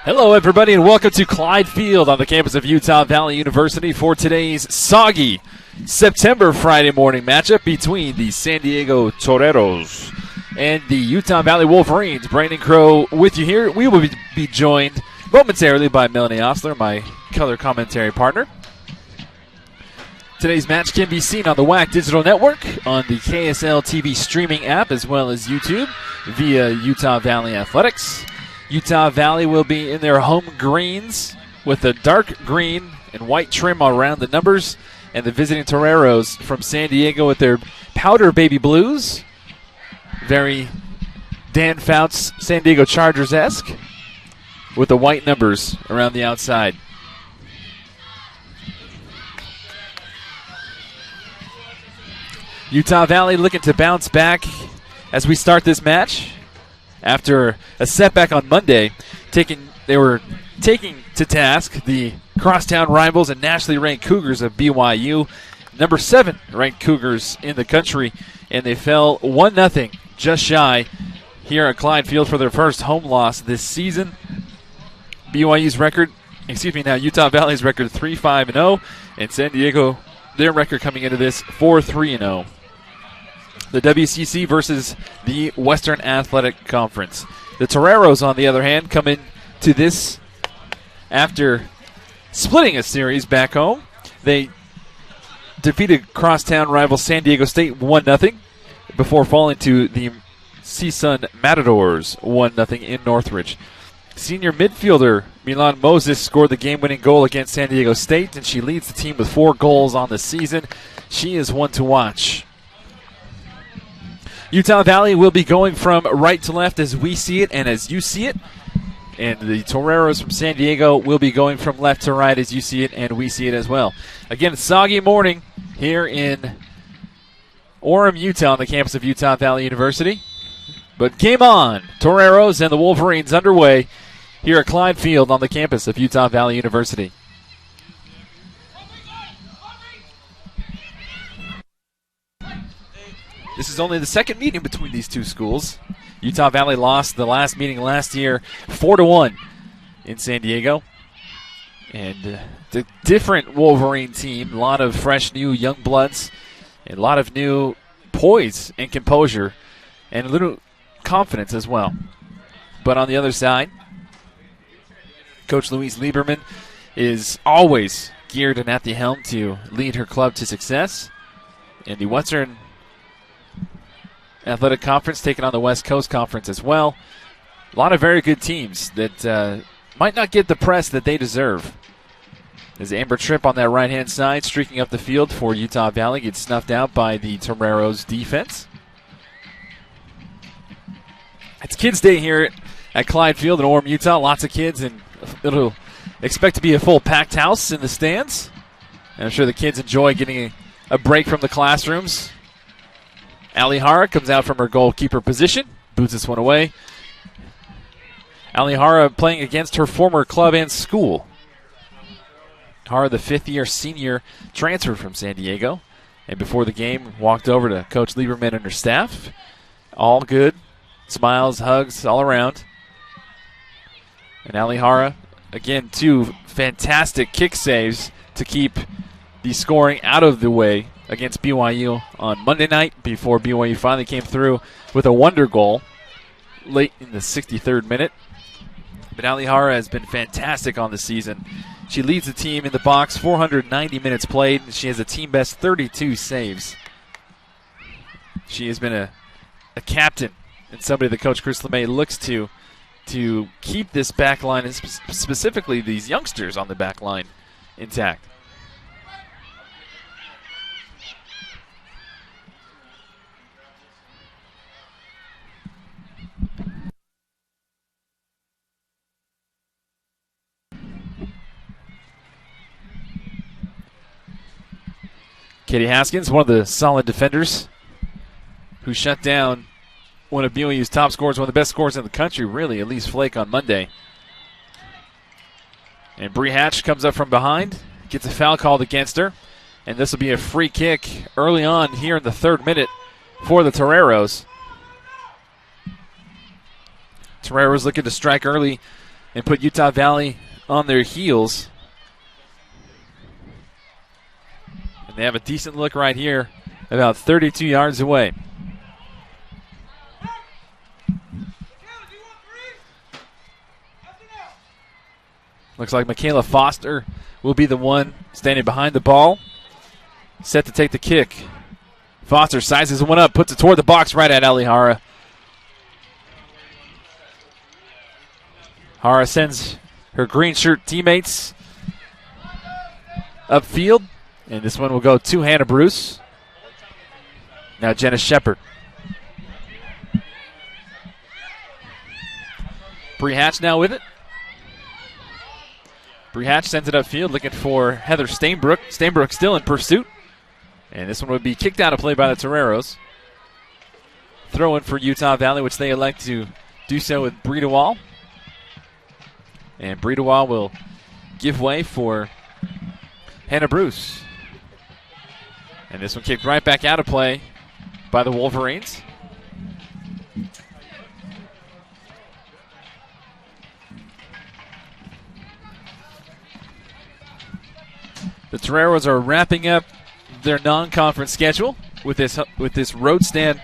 Hello, everybody, and welcome to Clyde Field on the campus of Utah Valley University for today's soggy September Friday morning matchup between the San Diego Toreros and the Utah Valley Wolverines. Brandon Crow with you here. We will be joined momentarily by Melanie Osler, my color commentary partner. Today's match can be seen on the WAC Digital Network, on the KSL TV streaming app, as well as YouTube via Utah Valley Athletics. Utah Valley will be in their home greens with a dark green and white trim around the numbers, and the visiting Toreros from San Diego with their powder baby blues. Very Dan Fouts San Diego Chargers-esque with the white numbers around the outside. Utah Valley looking to bounce back as we start this match. After a setback on Monday, they were taking to task the crosstown rivals and nationally ranked Cougars of BYU, number 7 ranked Cougars in the country, and they fell 1-0, just shy, here at Clyde Field for their first home loss this season. Utah Valley's record 3-5-0, and San Diego, their record coming into this 4-3-0. The WCC versus the Western Athletic Conference. The Toreros, on the other hand, come into this after splitting a series back home. They defeated crosstown rival San Diego State 1-0 before falling to the CSUN Matadors 1-0 in Northridge. Senior midfielder Milan Moses scored the game-winning goal against San Diego State, and she leads the team with 4 goals on the season. She is one to watch. Utah Valley will be going from right to left as we see it and as you see it. And the Toreros from San Diego will be going from left to right as you see it and we see it as well. Again, it's soggy morning here in Orem, Utah, on the campus of Utah Valley University. But game on. Toreros and the Wolverines underway here at Clyde Field on the campus of Utah Valley University. This is only the second meeting between these two schools. Utah Valley lost the last meeting last year 4-1 in San Diego. And the different Wolverine team, a lot of fresh new young bloods, and a lot of new poise and composure, and a little confidence as well. But on the other side, Coach Louise Lieberman is always geared and at the helm to lead her club to success. And the Western Athletic Conference taking on the West Coast Conference as well. A lot of very good teams that might not get the press that they deserve. As Amber Tripp on that right-hand side, streaking up the field for Utah Valley, gets snuffed out by the Toreros defense. It's Kids Day here at Clyde Field in Orem, Utah. Lots of kids, and it'll expect to be a full packed house in the stands. And I'm sure the kids enjoy getting a break from the classrooms. Ali Hara comes out from her goalkeeper position, boots this one away. Ali Hara playing against her former club and school. Hara, the 5th-year senior, transferred from San Diego, and before the game walked over to Coach Lieberman and her staff. All good, smiles, hugs all around. And Ali Hara, again, 2 fantastic kick saves to keep the scoring out of the way against BYU on Monday night before BYU finally came through with a wonder goal late in the 63rd minute. But Ali Hara has been fantastic on the season. She leads the team in the box, 490 minutes played, and she has a team-best 32 saves. She has been a captain and somebody that Coach Chris LeMay looks to keep this back line, and specifically these youngsters on the back line, intact. Katie Haskins, one of the solid defenders who shut down one of BYU's top scorers, one of the best scorers in the country, really, Elise Flake on Monday. And Bree Hatch comes up from behind, gets a foul called against her, and this will be a free kick early on here in the 3rd minute for the Toreros. Toreros looking to strike early and put Utah Valley on their heels. And they have a decent look right here, about 32 yards away. Looks like Michaela Foster will be the one standing behind the ball, set to take the kick. Foster sizes one up, puts it toward the box right at Ali Hara. Hara sends her green shirt teammates upfield, and this one will go to Hannah Bruce. Now Jenna Shepard. Bree Hatch now with it. Bree Hatch sends it upfield, looking for Heather Stainbrook. Stainbrook still in pursuit. And this one would be kicked out of play by the Toreros. Throw in for Utah Valley, which they elect to do so with Breeda Wall. And Breeda Wall will give way for Hannah Bruce. And this one kicked right back out of play by the Wolverines. The Toreros are wrapping up their non-conference schedule with this road stand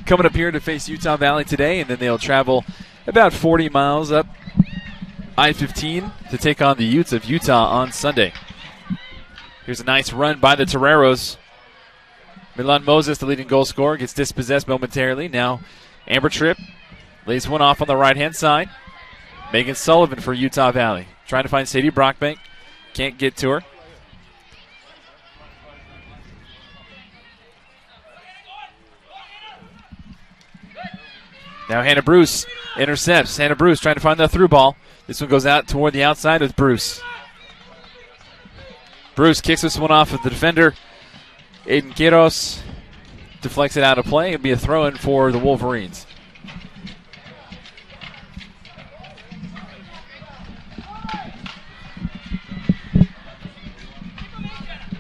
coming up here to face Utah Valley today, and then they'll travel about 40 miles up I-15 to take on the Utes of Utah on Sunday. Here's a nice run by the Toreros. Milan Moses, the leading goal scorer, gets dispossessed momentarily. Now Amber Tripp lays one off on the right-hand side. Megan Sullivan for Utah Valley. Trying to find Sadie Brockbank. Can't get to her. Now Hannah Bruce intercepts. Hannah Bruce trying to find the through ball. This one goes out toward the outside with Bruce. Bruce kicks this one off of the defender. Aiden Quiros deflects it out of play. It'll be a throw-in for the Wolverines.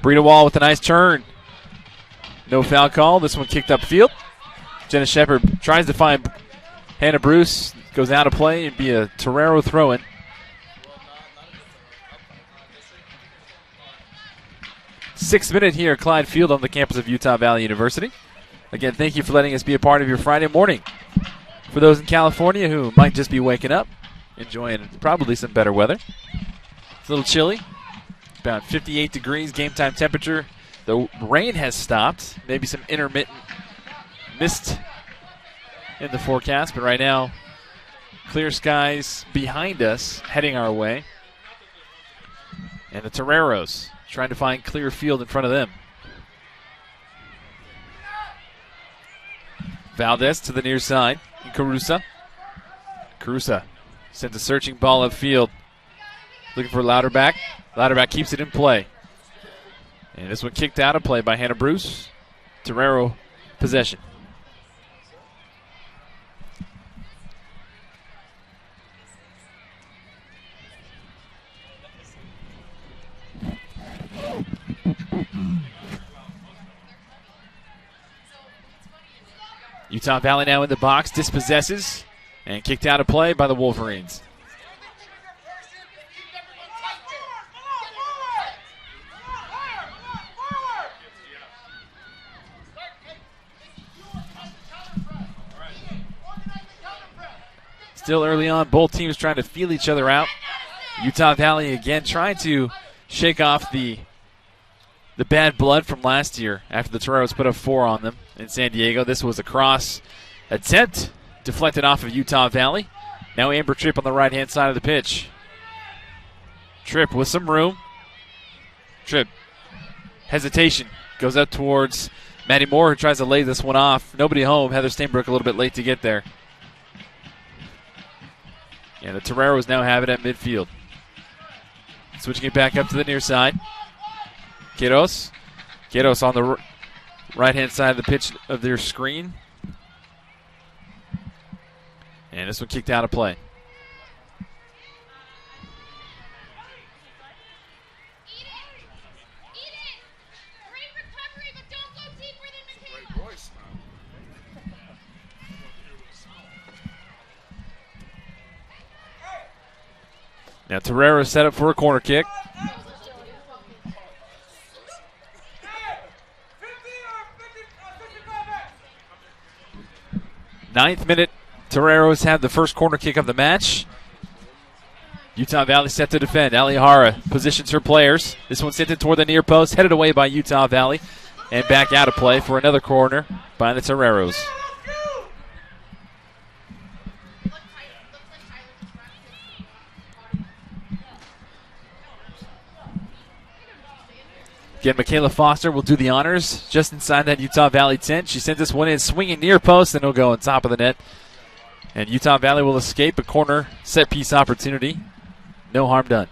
Breeda Wall with a nice turn. No foul call. This one kicked upfield. Jenna Shepard tries to find Hannah Bruce. Goes out of play. It'd be a Torero throw-in. Sixth minute here at Clyde Field on the campus of Utah Valley University. Again, thank you for letting us be a part of your Friday morning. For those in California who might just be waking up, enjoying probably some better weather. It's a little chilly. About 58 degrees game time temperature. The rain has stopped. Maybe some intermittent mist in the forecast, but right now, clear skies behind us, heading our way. And the Toreros trying to find clear field in front of them. Valdez to the near side. Carusa. Carusa sends a searching ball upfield. Looking for Louderback. Louderback keeps it in play. And this one kicked out of play by Hannah Bruce. Torero possession. Utah Valley now in the box, dispossesses, and kicked out of play by the Wolverines. Still early on, both teams trying to feel each other out. Utah Valley again trying to shake off the bad blood from last year after the Toreros put up 4 on them in San Diego. This was a cross attempt, deflected off of Utah Valley. Now Amber Tripp on the right-hand side of the pitch. Tripp with some room. Tripp, hesitation, goes up towards Maddie Moore, who tries to lay this one off. Nobody home. Heather Stainbrook a little bit late to get there. And the Toreros now have it at midfield. Switching it back up to the near side. Quiros. Quiros on the right-hand side of the pitch of their screen. And this one kicked out of play. Now Torero set up for a corner kick. Ninth minute, Torero's had the first corner kick of the match. Utah Valley set to defend. Alihara positions her players. This one sent it toward the near post, headed away by Utah Valley, and back out of play for another corner by the Toreros. Again, Michaela Foster will do the honors just inside that Utah Valley tent. She sends this one in, swinging near post, and it'll go on top of the net. And Utah Valley will escape a corner set piece opportunity. No harm done.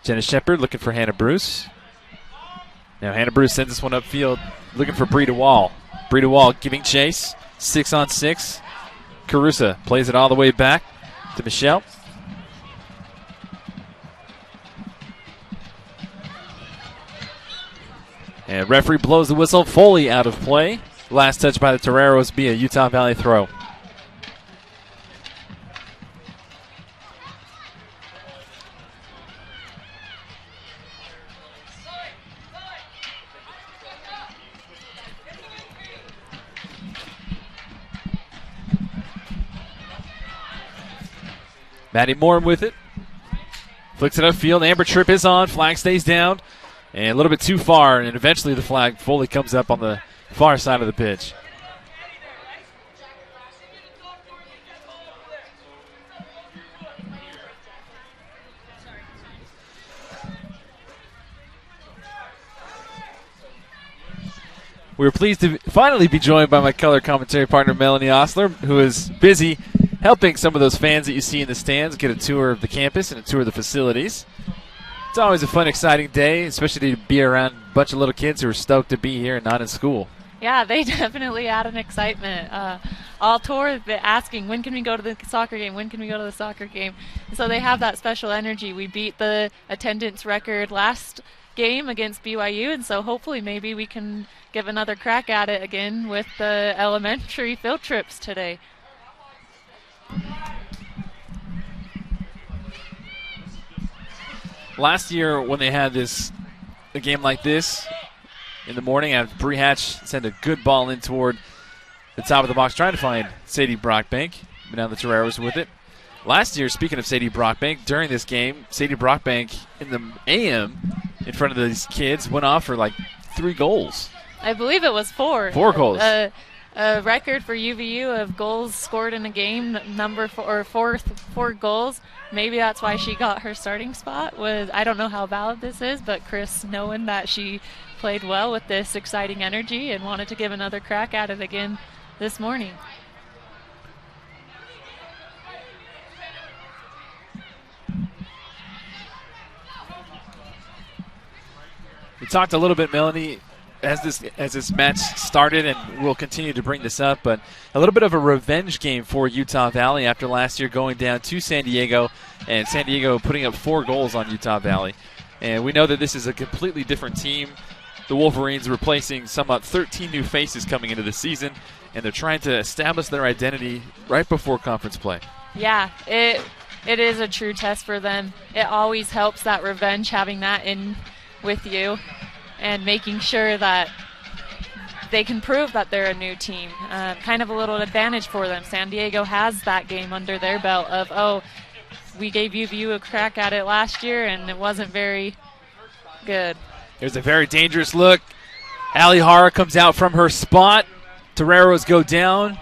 Jenna Shepard looking for Hannah Bruce. Now Hannah Bruce sends this one upfield, looking for Breda Wall. Breda Wall giving chase, 6-on-6. Carusa plays it all the way back to Michelle. And referee blows the whistle. Foley out of play. Last touch by the Toreros be a Utah Valley throw. Maddie Moore with it. Flicks it upfield. Amber Tripp is on. Flag stays down. And a little bit too far. And eventually the flag fully comes up on the far side of the pitch. We were pleased to finally be joined by my color commentary partner, Melanie Osler, who is busy helping some of those fans that you see in the stands get a tour of the campus and a tour of the facilities. It's always a fun, exciting day, especially to be around a bunch of little kids who are stoked to be here and not in school. Yeah, they definitely add an excitement. All tour asking, when can we go to the soccer game? When can we go to the soccer game? And so they have that special energy. We beat the attendance record last game against BYU, and so hopefully maybe we can give another crack at it again with the elementary field trips today. Last year when they had a game like this in the morning, after Bree Hatch sent a good ball in toward the top of the box, trying to find Sadie Brockbank. But now the Toreros with it. Last year, speaking of Sadie Brockbank, during this game, Sadie Brockbank in the AM in front of these kids went off for like 3 goals. I believe it was 4. 4 goals. A record for UVU of goals scored in a game, number 4, or 4 goals. Maybe that's why she got her starting spot. I don't know how valid this is, but Chris, knowing that she played well with this exciting energy and wanted to give another crack at it again this morning. We talked a little bit, Melanie, as this match started, and we'll continue to bring this up, but a little bit of a revenge game for Utah Valley after last year going down to San Diego, and San Diego putting up 4 goals on Utah Valley. And we know that this is a completely different team. The Wolverines replacing somewhat 13 new faces coming into the season, and they're trying to establish their identity right before conference play. Yeah, it is a true test for them. It always helps, that revenge, having that in with you and making sure that they can prove that they're a new team. Kind of a little advantage for them. San Diego has that game under their belt of, we gave UVU a crack at it last year and it wasn't very good. There's a very dangerous look. Alihara comes out from her spot. Toreros go down.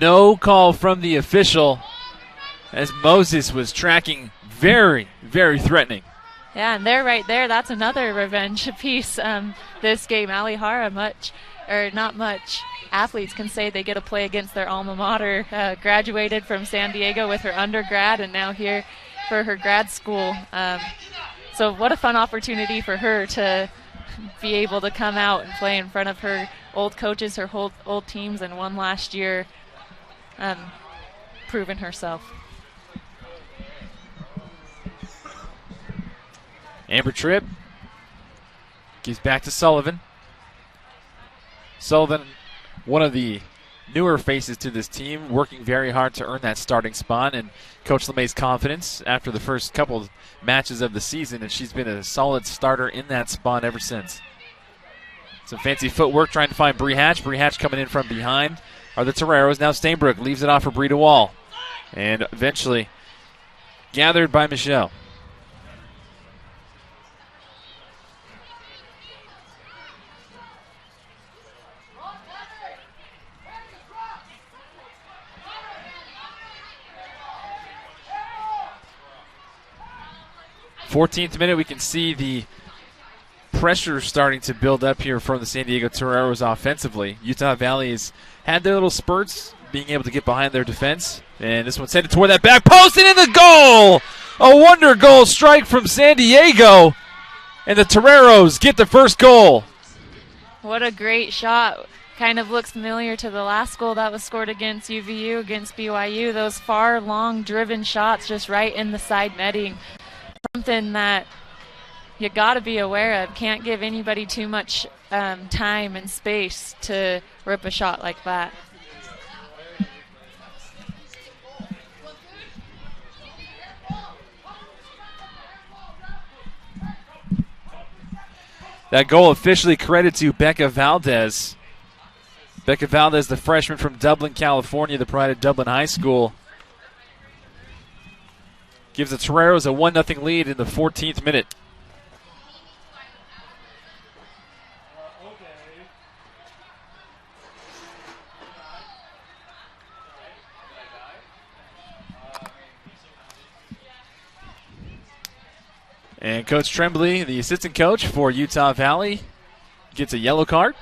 No call from the official as Moses was tracking very, very threatening. Yeah, and they're right there. That's another revenge piece. This game, Alihara, not much athletes can say they get to play against their alma mater. Graduated from San Diego with her undergrad and now here for her grad school. So what a fun opportunity for her to be able to come out and play in front of her old coaches, her old teams, and one last year proving herself. Amber Tripp Gives back to Sullivan. Sullivan, one of the newer faces to this team, working very hard to earn that starting spot, and Coach LeMay's confidence after the first couple of matches of the season, and she's been a solid starter in that spot ever since. Some fancy footwork trying to find Bree Hatch. Bree Hatch coming in from behind are the Toreros. Now Stainbrook leaves it off for Bree DeWall, and eventually gathered by Michelle. Fourteenth minute, we can see the pressure starting to build up here from the San Diego Toreros offensively. Utah Valley has had their little spurts, being able to get behind their defense. And this one's headed toward that back post and in the goal! A wonder goal strike from San Diego. And the Toreros get the first goal. What a great shot. Kind of looks familiar to the last goal that was scored against UVU, against BYU. Those far, long, driven shots just right in the side netting. Something that you got to be aware of. Can't give anybody too much time and space to rip a shot like that. That goal officially credited to Becca Valdez. Becca Valdez, the freshman from Dublin, California, the pride of Dublin High School. Gives the Toreros a 1-0 lead in the 14th minute. And Coach Tremblay, the assistant coach for Utah Valley, gets a yellow card.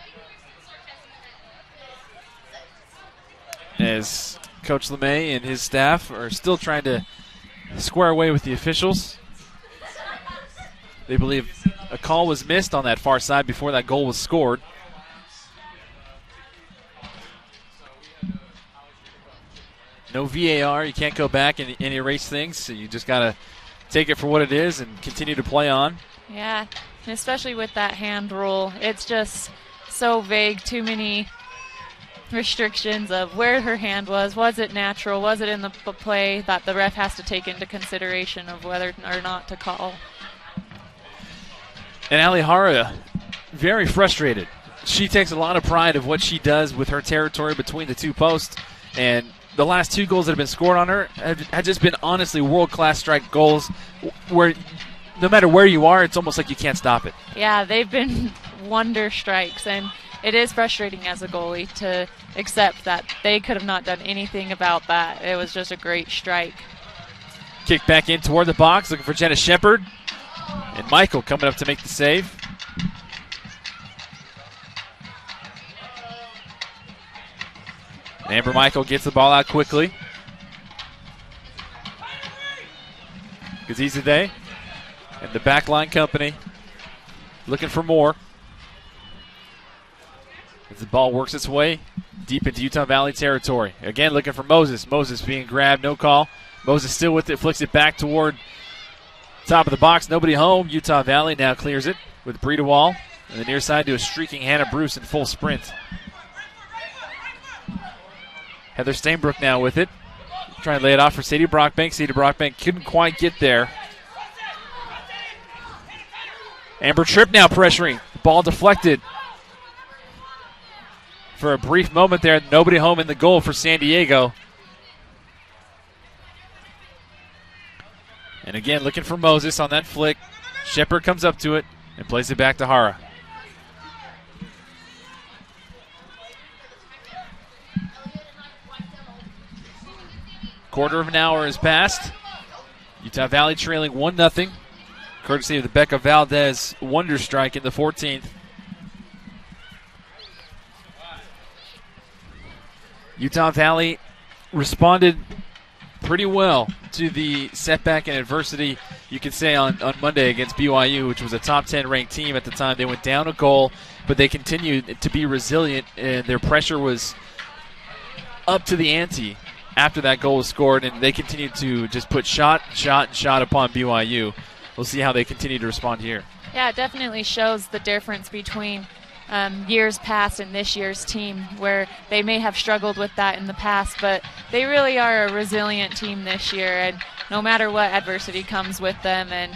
As Coach LeMay and his staff are still trying to square away with the officials. They believe a call was missed on that far side before that goal was scored. No VAR, you can't go back and erase things, so you just got to take it for what it is and continue to play on. Yeah, and especially with that hand rule, it's just so vague, too many restrictions of where her hand was it natural, was it in the play, that the ref has to take into consideration of whether or not to call. And Alihara, very frustrated. She takes a lot of pride of what she does with her territory between the two posts, and the last two goals that have been scored on her have just been honestly world-class strike goals where no matter where you are, it's almost like you can't stop it. Yeah, they've been wonder strikes, and it is frustrating as a goalie to accept that they could have not done anything about that. It was just a great strike. Kick back in toward the box, looking for Jenna Shepard. And Michael coming up to make the save. Amber Michael gets the ball out quickly. Gazizade and the backline company looking for more. As the ball works its way deep into Utah Valley territory. Again, looking for Moses. Moses being grabbed, no call. Moses still with it, flicks it back toward top of the box. Nobody home. Utah Valley now clears it with Bree DeWall. And the near side to a streaking Hannah Bruce in full sprint. Heather Stainbrook now with it. Trying to lay it off for Sadie Brockbank. Sadie Brockbank couldn't quite get there. Amber Tripp now pressuring. Ball deflected. For a brief moment there, nobody home in the goal for San Diego. And again, looking for Moses on that flick. Shepard comes up to it and plays it back to Hara. Quarter of an hour has passed. Utah Valley trailing 1-0. Courtesy of the Becca Valdez wonder strike in the 14th. Utah Valley responded pretty well to the setback and adversity, you could say, on Monday against BYU, which was a top 10 ranked team at the time. They went down a goal, but they continued to be resilient, and their pressure was up to the ante after that goal was scored, and they continued to just put shot upon BYU. we'll see how they continue to respond here. Yeah, it definitely shows the difference between years past and this year's team, where they may have struggled with that in the past, but they really are a resilient team this year, and no matter what adversity comes with them, and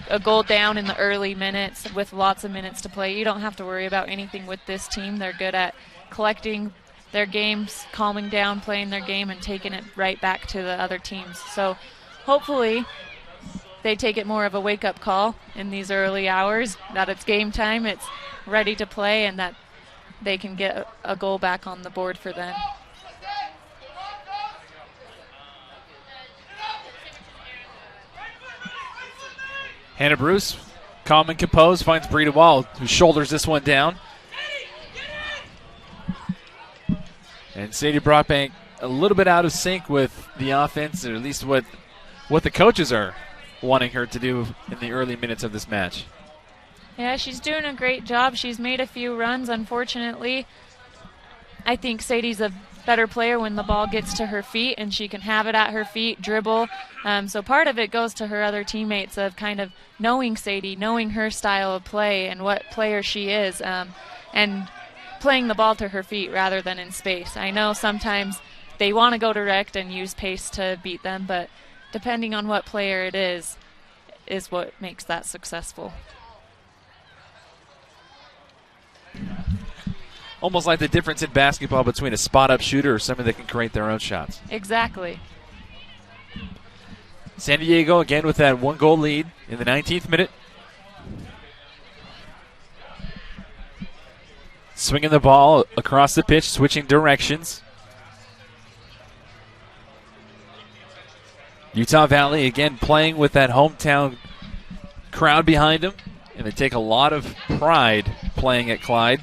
a goal down in the early minutes with lots of minutes to play, you don't have to worry about anything with this team. They're good at collecting their games, calming down, playing their game, and taking it right back to the other teams. So hopefully they take it more of a wake-up call in these early hours, that it's game time, it's ready to play, and that they can get a goal back on the board for them. Hannah Bruce, calm and composed, finds Brita Wall, who shoulders this one down. And Sadie Brockbank a little bit out of sync with the offense, or at least what the coaches are wanting her to do in the early minutes of this match. Yeah, she's doing a great job. She's made a few runs, unfortunately. I think Sadie's a better player when the ball gets to her feet, and she can have it at her feet, dribble. So part of it goes to her other teammates of kind of knowing Sadie, knowing her style of play and what player she is, and playing the ball to her feet rather than in space. I know sometimes they want to go direct and use pace to beat them, but depending on what player it is what makes that successful. Almost like the difference in basketball between a spot-up shooter or somebody that can create their own shots. Exactly. San Diego again with that 1-goal lead in the 19th minute. Swinging the ball across the pitch, switching directions. Utah Valley again playing with that hometown crowd behind them, and they take a lot of pride playing at Clyde.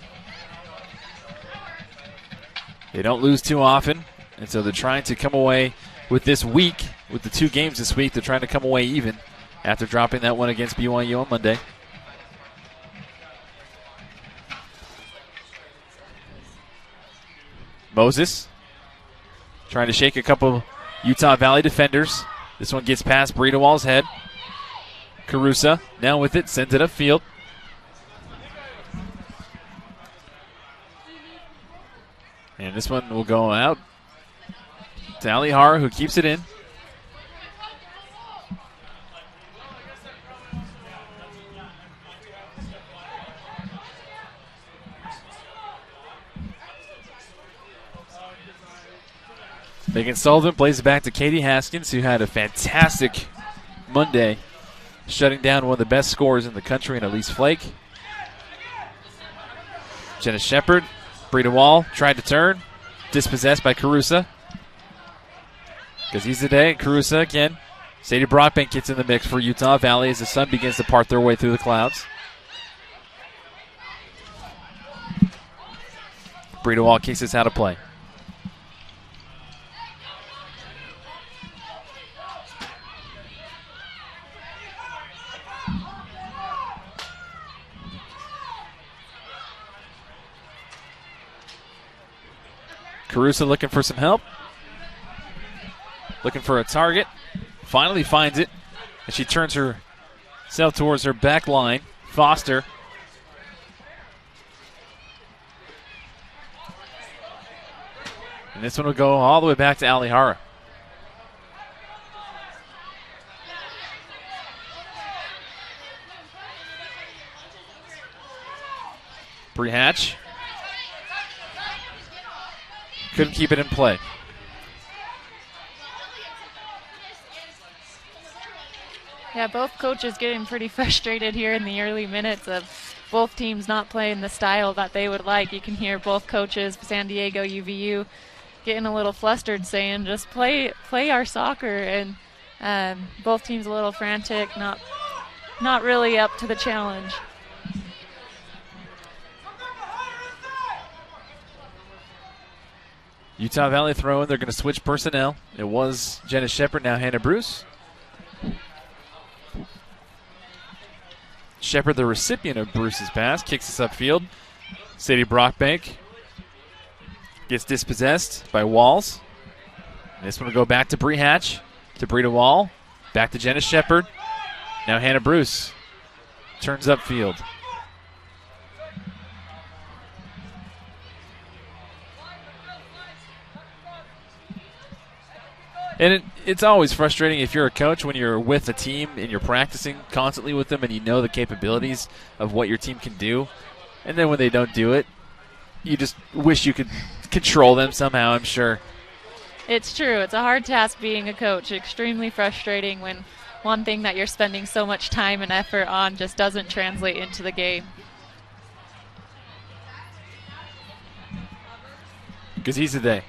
They don't lose too often, and so they're trying to come away with this week, with the 2 games this week, they're trying to come away even after dropping that one against BYU on Monday. Moses trying to shake a couple Utah Valley defenders. This one gets past Brita Wall's head. Carusa now with it, sends it upfield. And this one will go out to Alihara, who keeps it in. Megan Sullivan plays it back to Katie Haskins, who had a fantastic Monday, shutting down one of the best scorers in the country in Elise Flake. Jenna Shepard, Brita Wall tried to turn, dispossessed by Carusa. Gazizade, Carusa again. Sadie Brockbank gets in the mix for Utah Valley as the sun begins to part their way through the clouds. Brita Wall kicks us out of play. Carusa looking for some help. Looking for a target. Finally finds it. And she turns herself towards her back line. Foster. And this one will go all the way back to Alihara. Bree Hatch. Couldn't keep it in play. Yeah, both coaches getting pretty frustrated here in the early minutes of both teams not playing the style that they would like. You can hear both coaches, San Diego, UVU, getting a little flustered, saying just play our soccer, and both teams a little frantic, not really up to the challenge. Utah Valley throwing. They're going to switch personnel. It was Jenna Shepard, now Hannah Bruce. Shepard, the recipient of Bruce's pass, kicks us upfield. Sadie Brockbank gets dispossessed by Walls. And this one will go back to Bree Hatch, to Brita Wall, back to Jenna Shepard. Now Hannah Bruce turns upfield. And it's always frustrating if you're a coach when you're with a team and you're practicing constantly with them and you know the capabilities of what your team can do. And then when they don't do it, you just wish you could control them somehow, I'm sure. It's true. It's a hard task being a coach. Extremely frustrating when one thing that you're spending so much time and effort on just doesn't translate into the game. Cassidy.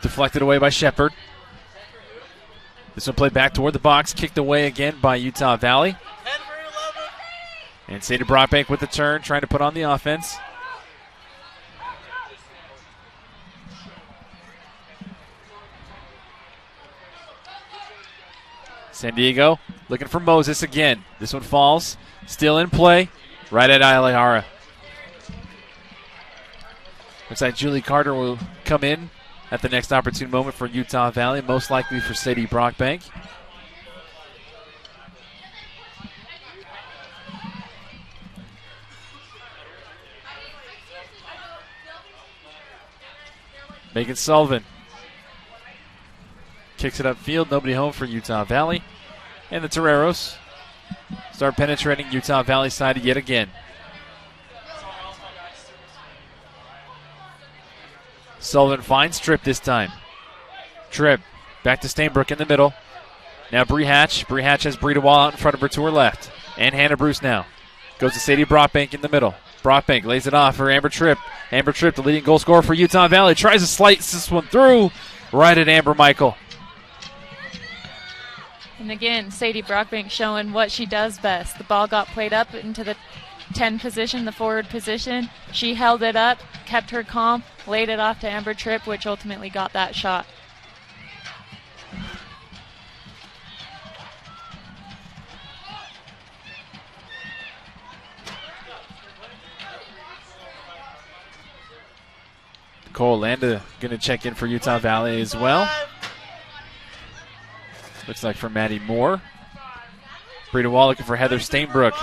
Deflected away by Shepard. This one played back toward the box, kicked away again by Utah Valley. And Sadie Brockbank with the turn, trying to put on the offense. San Diego looking for Moses again. This one falls. Still in play. Right at Labeija. Looks like Julie Carter will come in at the next opportune moment for Utah Valley, most likely for Sadie Brockbank. Megan Sullivan kicks it upfield. Nobody home for Utah Valley. And the Toreros start penetrating Utah Valley side yet again. Sullivan finds Tripp this time. Tripp back to Stainbrook in the middle. Now Bree Hatch. Bree Hatch has Breida Wall out in front of her to her left. And Hannah Bruce now. Goes to Sadie Brockbank in the middle. Brockbank lays it off for Amber Tripp. Amber Tripp, the leading goal scorer for Utah Valley, tries to slice this one through right at Amber Michael. And again, Sadie Brockbank showing what she does best. The ball got played up into the 10 position, the forward position. She held it up, kept her calm, laid it off to Amber Tripp, which ultimately got that shot. Nicole Landa going to check in for Utah Valley as well. Looks like for Maddie Moore. Breida Wall looking for Heather Stainbrook.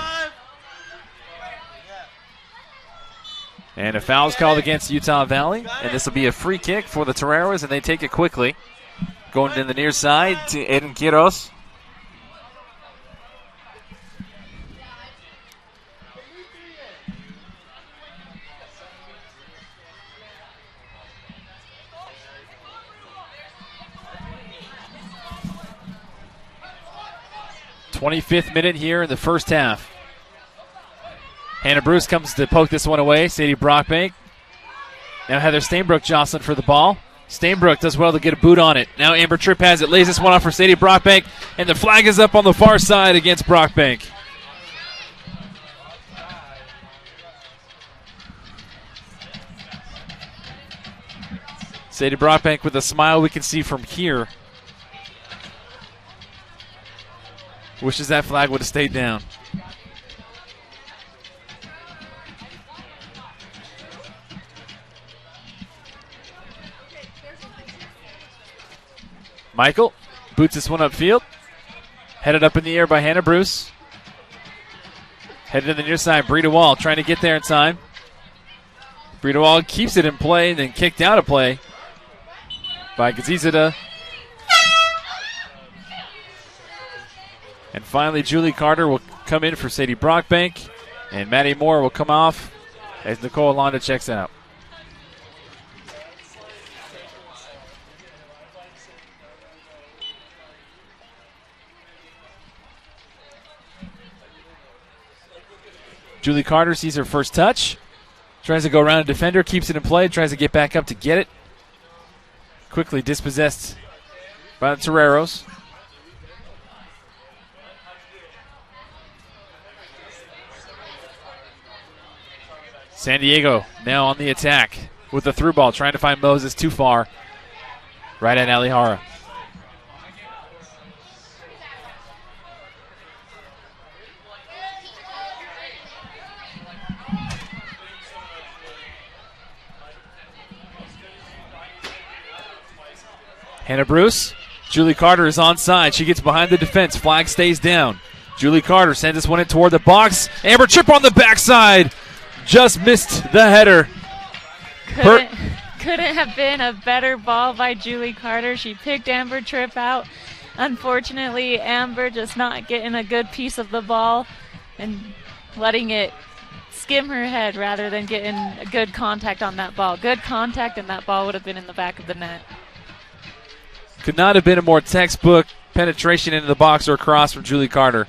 And a foul's called against Utah Valley. And this will be a free kick for the Toreros, and they take it quickly. Going to the near side to Eden Quiros. .25th minute here in the first half. Hannah Bruce comes to poke this one away. Sadie Brockbank. Now Heather Stainbrook jostling for the ball. Stainbrook does well to get a boot on it. Now Amber Tripp has it. Lays this one off for Sadie Brockbank. And the flag is up on the far side against Brockbank. Sadie Brockbank with a smile we can see from here. Wishes that flag would have stayed down. Michael boots this one upfield. Headed up in the air by Hannah Bruce. Headed to the near side, Breida Wall trying to get there in time. Breida Wall keeps it in play and then kicked out of play by Gazizada. And finally, Julie Carter will come in for Sadie Brockbank. And Maddie Moore will come off as Nicole Landa checks out. Julie Carter sees her first touch. Tries to go around a defender, keeps it in play, tries to get back up to get it. Quickly dispossessed by the Toreros. San Diego now on the attack with the through ball, trying to find Moses too far. Right at Labeija. Hannah Bruce Julie Carter is onside. She gets behind the defense. Flag stays down. Julie Carter sends this one in toward the box. Amber Tripp on the backside. Just missed the header. Couldn't have been a better ball by Julie Carter. She picked Amber Tripp out. Unfortunately, Amber just not getting a good piece of the ball and letting it skim her head rather than getting a good contact on that ball. Good contact, and that ball would have been in the back of the net. Could not have been a more textbook penetration into the box or cross from Julie Carter.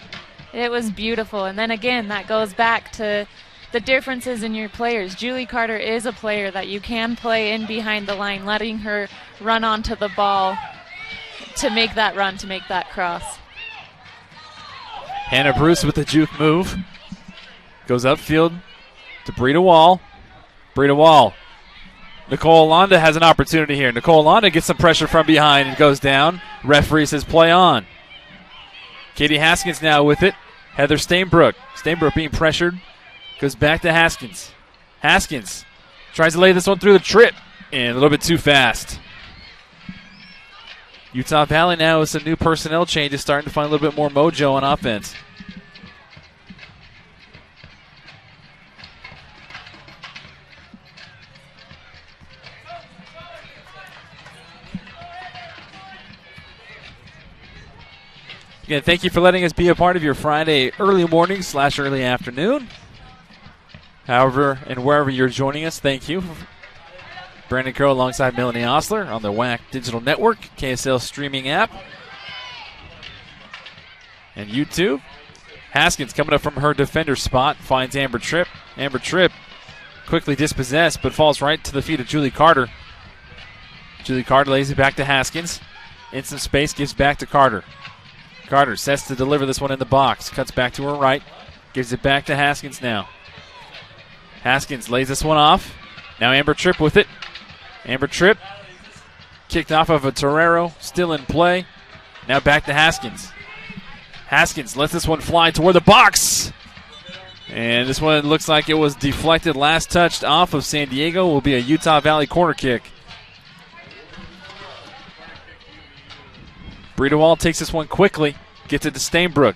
It was beautiful. And then again, that goes back to the differences in your players. Julie Carter is a player that you can play in behind the line, letting her run onto the ball to make that run, to make that cross. Hannah Bruce with the juke move. Goes upfield to Brita Wall. Brita Wall. Nicole Alonda has an opportunity here. Nicole Alonda gets some pressure from behind and goes down. Referee says play on. Katie Haskins now with it. Heather Stainbrook. Stainbrook being pressured. Goes back to Haskins. Haskins tries to lay this one through the trip. And a little bit too fast. Utah Valley now with some new personnel changes, starting to find a little bit more mojo on offense. Again, thank you for letting us be a part of your Friday early morning / early afternoon. However and wherever you're joining us, thank you. Brandon Crow alongside Melanie Osler on the WAC Digital Network, KSL streaming app, and YouTube. Haskins coming up from her defender spot, finds Amber Tripp. Amber Tripp quickly dispossessed, but falls right to the feet of Julie Carter. Julie Carter lays it back to Haskins. In some space, gives back to Carter. Carter sets to deliver this one in the box. Cuts back to her right. Gives it back to Haskins now. Haskins lays this one off. Now Amber Tripp with it. Amber Tripp kicked off of a Torero. Still in play. Now back to Haskins. Haskins lets this one fly toward the box. And this one looks like it was deflected. Last touched off of San Diego. Will be a Utah Valley corner kick. Brita Wall takes this one quickly. Gets it to Stainbrook.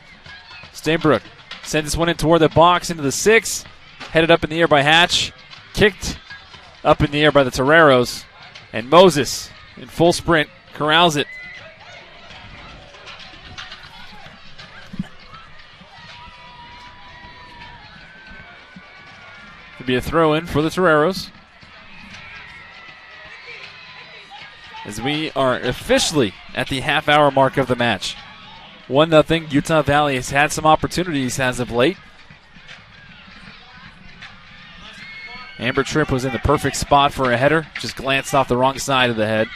Stainbrook sends this one in toward the box into the 6. Headed up in the air by Hatch. Kicked up in the air by the Toreros. And Moses in full sprint corrals it. Could be a throw in for the Toreros. As we are officially at the half-hour mark of the match. 1-0. Utah Valley has had some opportunities as of late. Amber Tripp was in the perfect spot for a header. Just glanced off the wrong side of the head.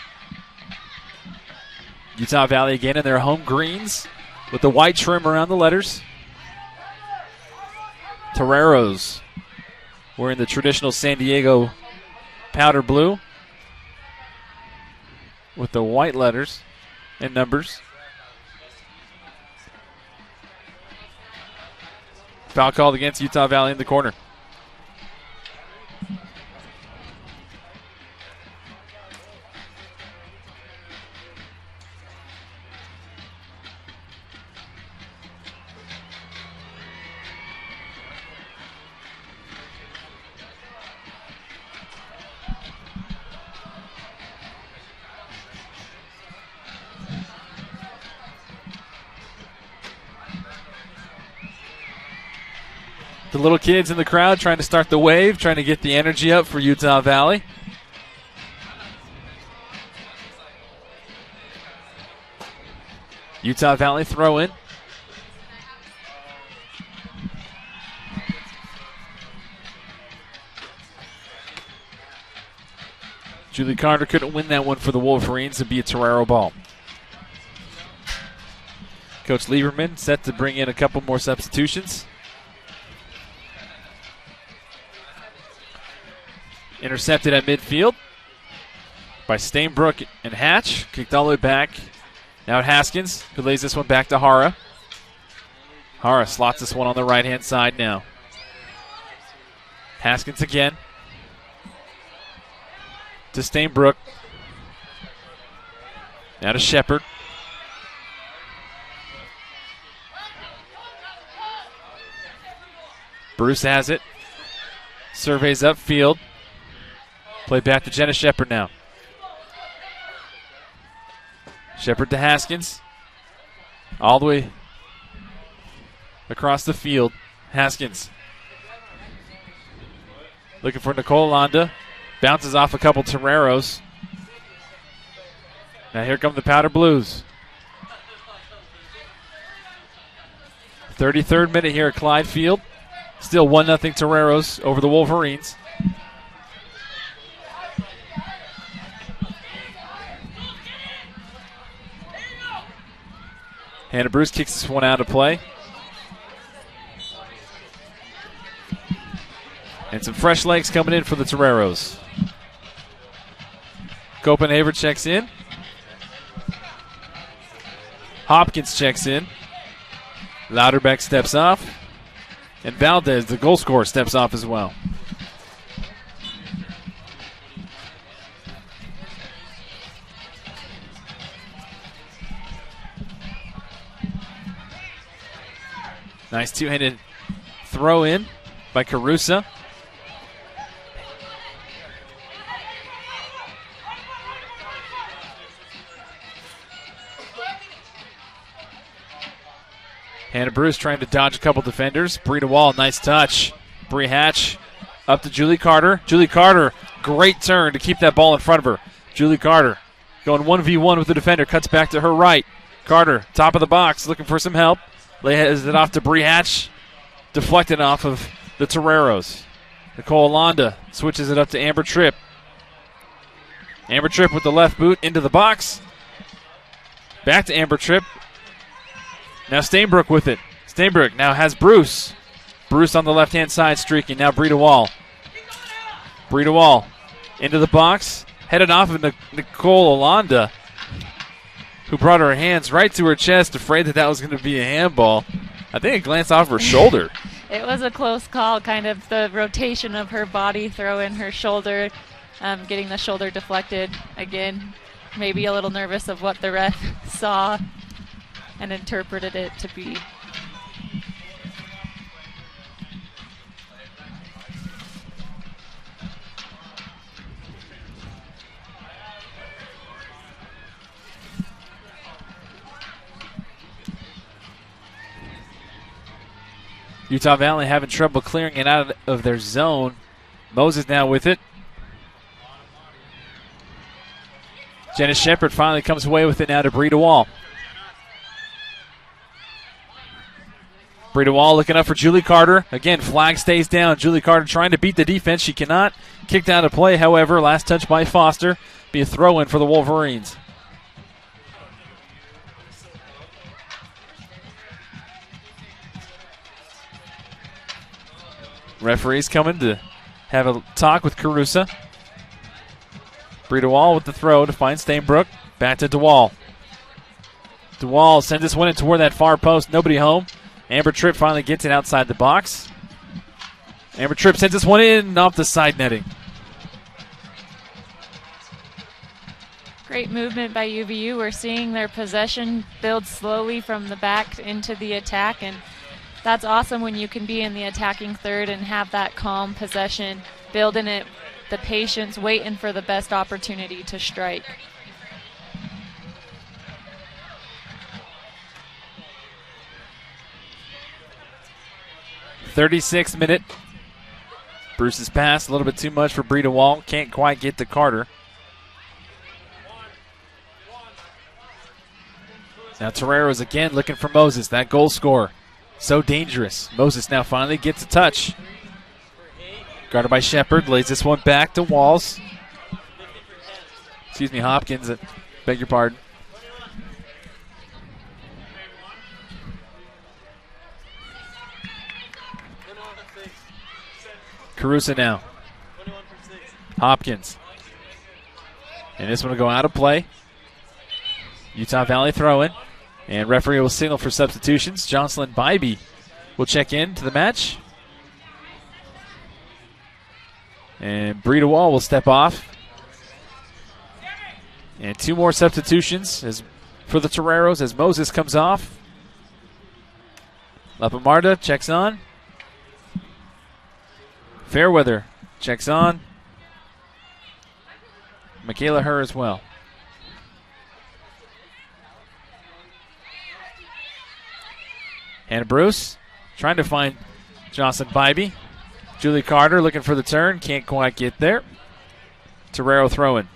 Utah Valley again in their home greens with the white trim around the letters. Toreros wearing the traditional San Diego powder blue with the white letters and numbers. Foul called against Utah Valley in the corner. The little kids in the crowd trying to start the wave, trying to get the energy up for Utah Valley. Utah Valley throw in. Julie Carter couldn't win that one for the Wolverines. It'd be a Torero ball. Coach Lieberman set to bring in a couple more substitutions. Intercepted at midfield by Stainbrook and Hatch. Kicked all the way back. Now at Haskins, who lays this one back to Hara. Hara slots this one on the right-hand side now. Haskins again. To Stainbrook. Now to Shepard. Bruce has it. Surveys upfield. Play back to Jenna Shepard now. Shepard to Haskins. All the way across the field. Haskins. Looking for Nicole Alanda. Bounces off a couple Toreros. Now here come the Powder Blues. 33rd minute here at Clyde Field. Still 1-0 Toreros over the Wolverines. Hannah Bruce kicks this one out of play. And some fresh legs coming in for the Toreros. Copenhaver checks in. Hopkins checks in. Louderbeck steps off. And Valdez, the goal scorer, steps off as well. Nice two-handed throw in by Carusa. Hannah Bruce trying to dodge a couple defenders. Bree DeWall, nice touch. Bree Hatch up to Julie Carter. Julie Carter, great turn to keep that ball in front of her. Julie Carter going 1v1 with the defender. Cuts back to her right. Carter, top of the box, looking for some help. Lays it off to Bree Hatch. Deflected off of the Toreros. Nicole Alanda switches it up to Amber Tripp. Amber Tripp with the left boot into the box. Back to Amber Tripp. Now Stainbrook with it. Stainbrook now has Bruce. Bruce on the left-hand side streaking. Now Bree DeWall. Bree DeWall into the box. Headed off of Nicole Alanda, who brought her hands right to her chest, afraid that was going to be a handball. I think it glanced off her shoulder. It was a close call, kind of the rotation of her body, throw in her shoulder, getting the shoulder deflected. Again, maybe a little nervous of what the ref saw and interpreted it to be. Utah Valley having trouble clearing it out of their zone. Moses now with it. Jenna Shepard finally comes away with it now to Bree DeWall. Bree DeWall looking up for Julie Carter. Again, flag stays down. Julie Carter trying to beat the defense. She cannot. Kicked out of play, however. Last touch by Foster. Be a throw-in for the Wolverines. Referees coming to have a talk with Carusa. Bree DeWall with the throw to find Stainbrook. Back to DeWall. DeWall sends this one in toward that far post. Nobody home. Amber Tripp finally gets it outside the box. Amber Tripp sends this one in off the side netting. Great movement by UVU. We're seeing their possession build slowly from the back into the attack, and that's awesome when you can be in the attacking third and have that calm possession, building it, the patience, waiting for the best opportunity to strike. .36 minute. Bruce's pass, a little bit too much for Bree DeWall. Can't quite get to Carter. Now Torero's again looking for Moses, that goal scorer. So dangerous. Moses now finally gets a touch. Guarded by Shepard, lays this one back to Walls. Excuse me, Hopkins. Beg your pardon. Carusa now. Hopkins. And this one will go out of play. Utah Valley throw-in. And referee will signal for substitutions. Jocelyn Bybee will check in to the match. And Bree DeWall will step off. And two more substitutions for the Toreros as Moses comes off. Lapamarda checks on. Fairweather checks on. Michaela Herr as well. And Bruce trying to find Jocelyn Bybee. Julie Carter looking for the turn. Can't quite get there. Torero throwing.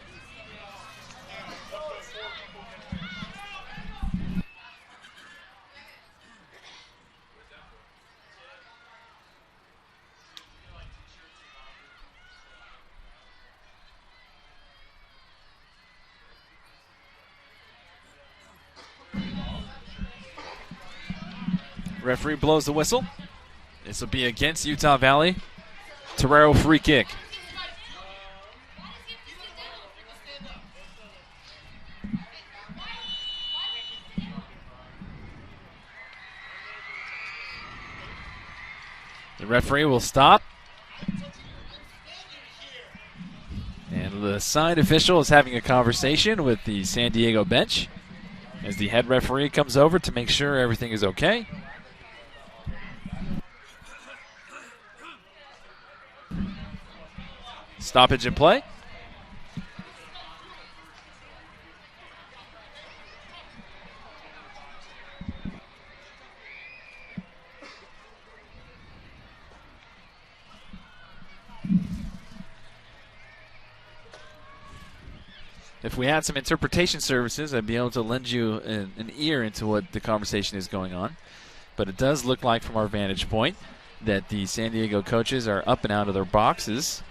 Referee blows the whistle. This will be against Utah Valley. Torero free kick. The referee will stop. And the side official is having a conversation with the San Diego bench as the head referee comes over to make sure everything is okay. Stoppage in play. If we had some interpretation services, I'd be able to lend you an ear into what the conversation is going on. But it does look like from our vantage point that the San Diego coaches are up and out of their boxes.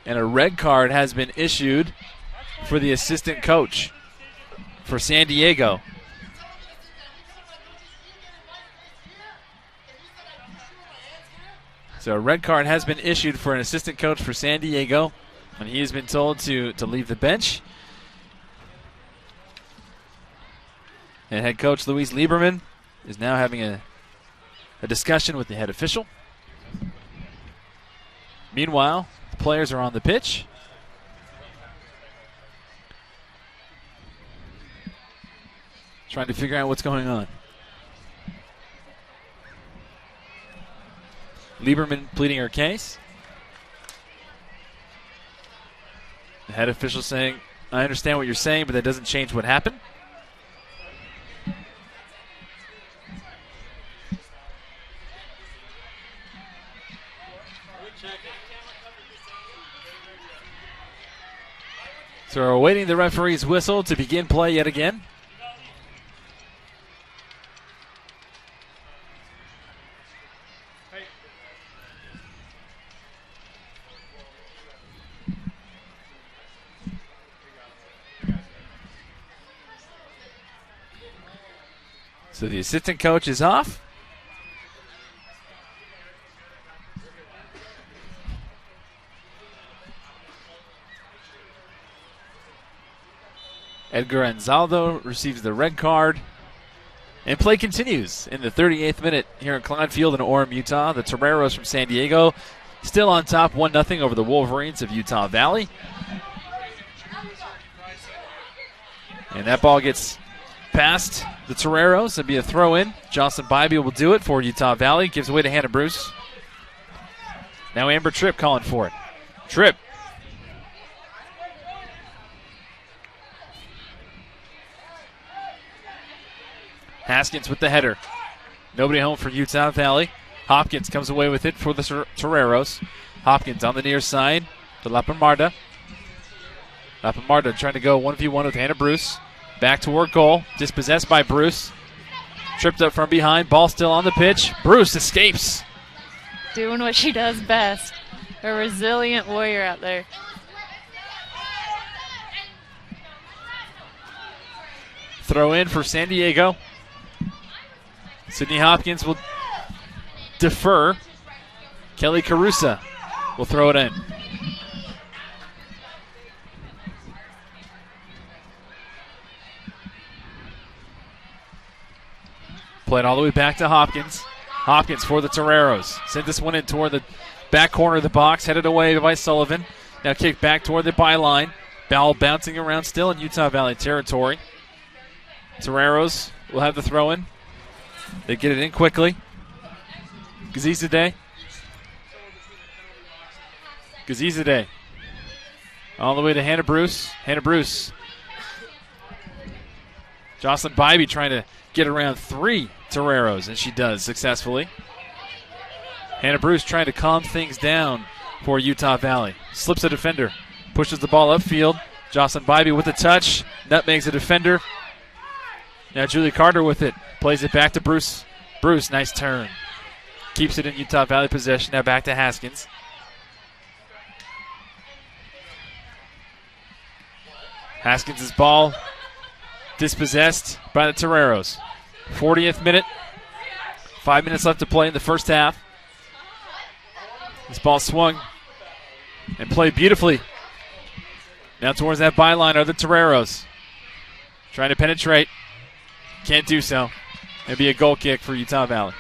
And a red card has been issued for the assistant coach for San Diego. So a red card has been issued for an assistant coach for San Diego, and he has been told to leave the bench. And head coach Luis Lieberman is now having a discussion with the head official. Meanwhile, the players are on the pitch. Trying to figure out what's going on. Lieberman pleading her case. The head official saying, I understand what you're saying, but that doesn't change what happened. So we're awaiting the referee's whistle to begin play yet again. So the assistant coach is off. Edgar Anzaldo receives the red card. And play continues in the 38th minute here at Clyde Field in Orem, Utah. The Toreros from San Diego still on top 1-0 over the Wolverines of Utah Valley. And that ball gets past the Toreros. It'll be a throw-in. Jocelyn Bybee will do it for Utah Valley. Gives away to Hannah Bruce. Now Amber Tripp calling for it. Tripp. Haskins with the header. Nobody home for Utah Valley. Hopkins comes away with it for the Toreros. Hopkins on the near side to Lapemarda. Lapemarda trying to go 1v1 with Hannah Bruce. Back toward goal. Dispossessed by Bruce. Tripped up from behind. Ball still on the pitch. Bruce escapes. Doing what she does best. A resilient warrior out there. Throw in for San Diego. Sydney Hopkins will defer. Kelly Carusa will throw it in. Played all the way back to Hopkins. Hopkins for the Toreros. Sent this one in toward the back corner of the box. Headed away by Sullivan. Now kicked back toward the byline. Ball bouncing around still in Utah Valley territory. Toreros will have the throw in. They get it in quickly. Gazizadeh. Gazizadeh. All the way to Hannah Bruce. Hannah Bruce. Jocelyn Bybee trying to get around 3 Toreros, and she does successfully. Hannah Bruce trying to calm things down for Utah Valley. Slips a defender. Pushes the ball upfield. Jocelyn Bybee with the touch. Nutmegs a defender. Now Julie Carter with it. Plays it back to Bruce. Bruce, nice turn. Keeps it in Utah Valley possession. Now back to Haskins. Haskins' ball dispossessed by the Toreros. 40th minute. 5 minutes left to play in the first half. This ball swung and played beautifully. Now towards that byline are the Toreros. Trying to penetrate. Can't do so. It'll be a goal kick for Utah Valley.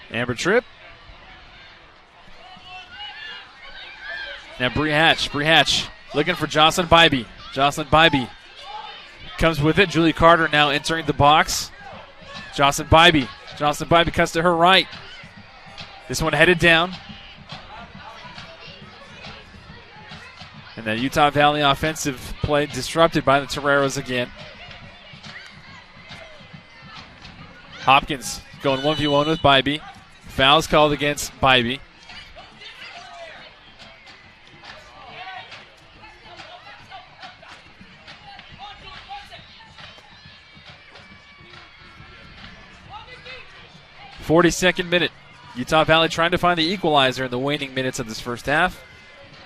Amber Tripp. Now Bree Hatch. Bree Hatch looking for Jocelyn Bybee. Jocelyn Bybee comes with it. Julie Carter now entering the box. Jocelyn Bybee. Jocelyn Bybee cuts to her right. This one headed down. And the Utah Valley offensive play disrupted by the Toreros again. Hopkins going 1v1 with Bybee. Fouls called against Bybee. .42nd minute. Utah Valley trying to find the equalizer in the waning minutes of this first half.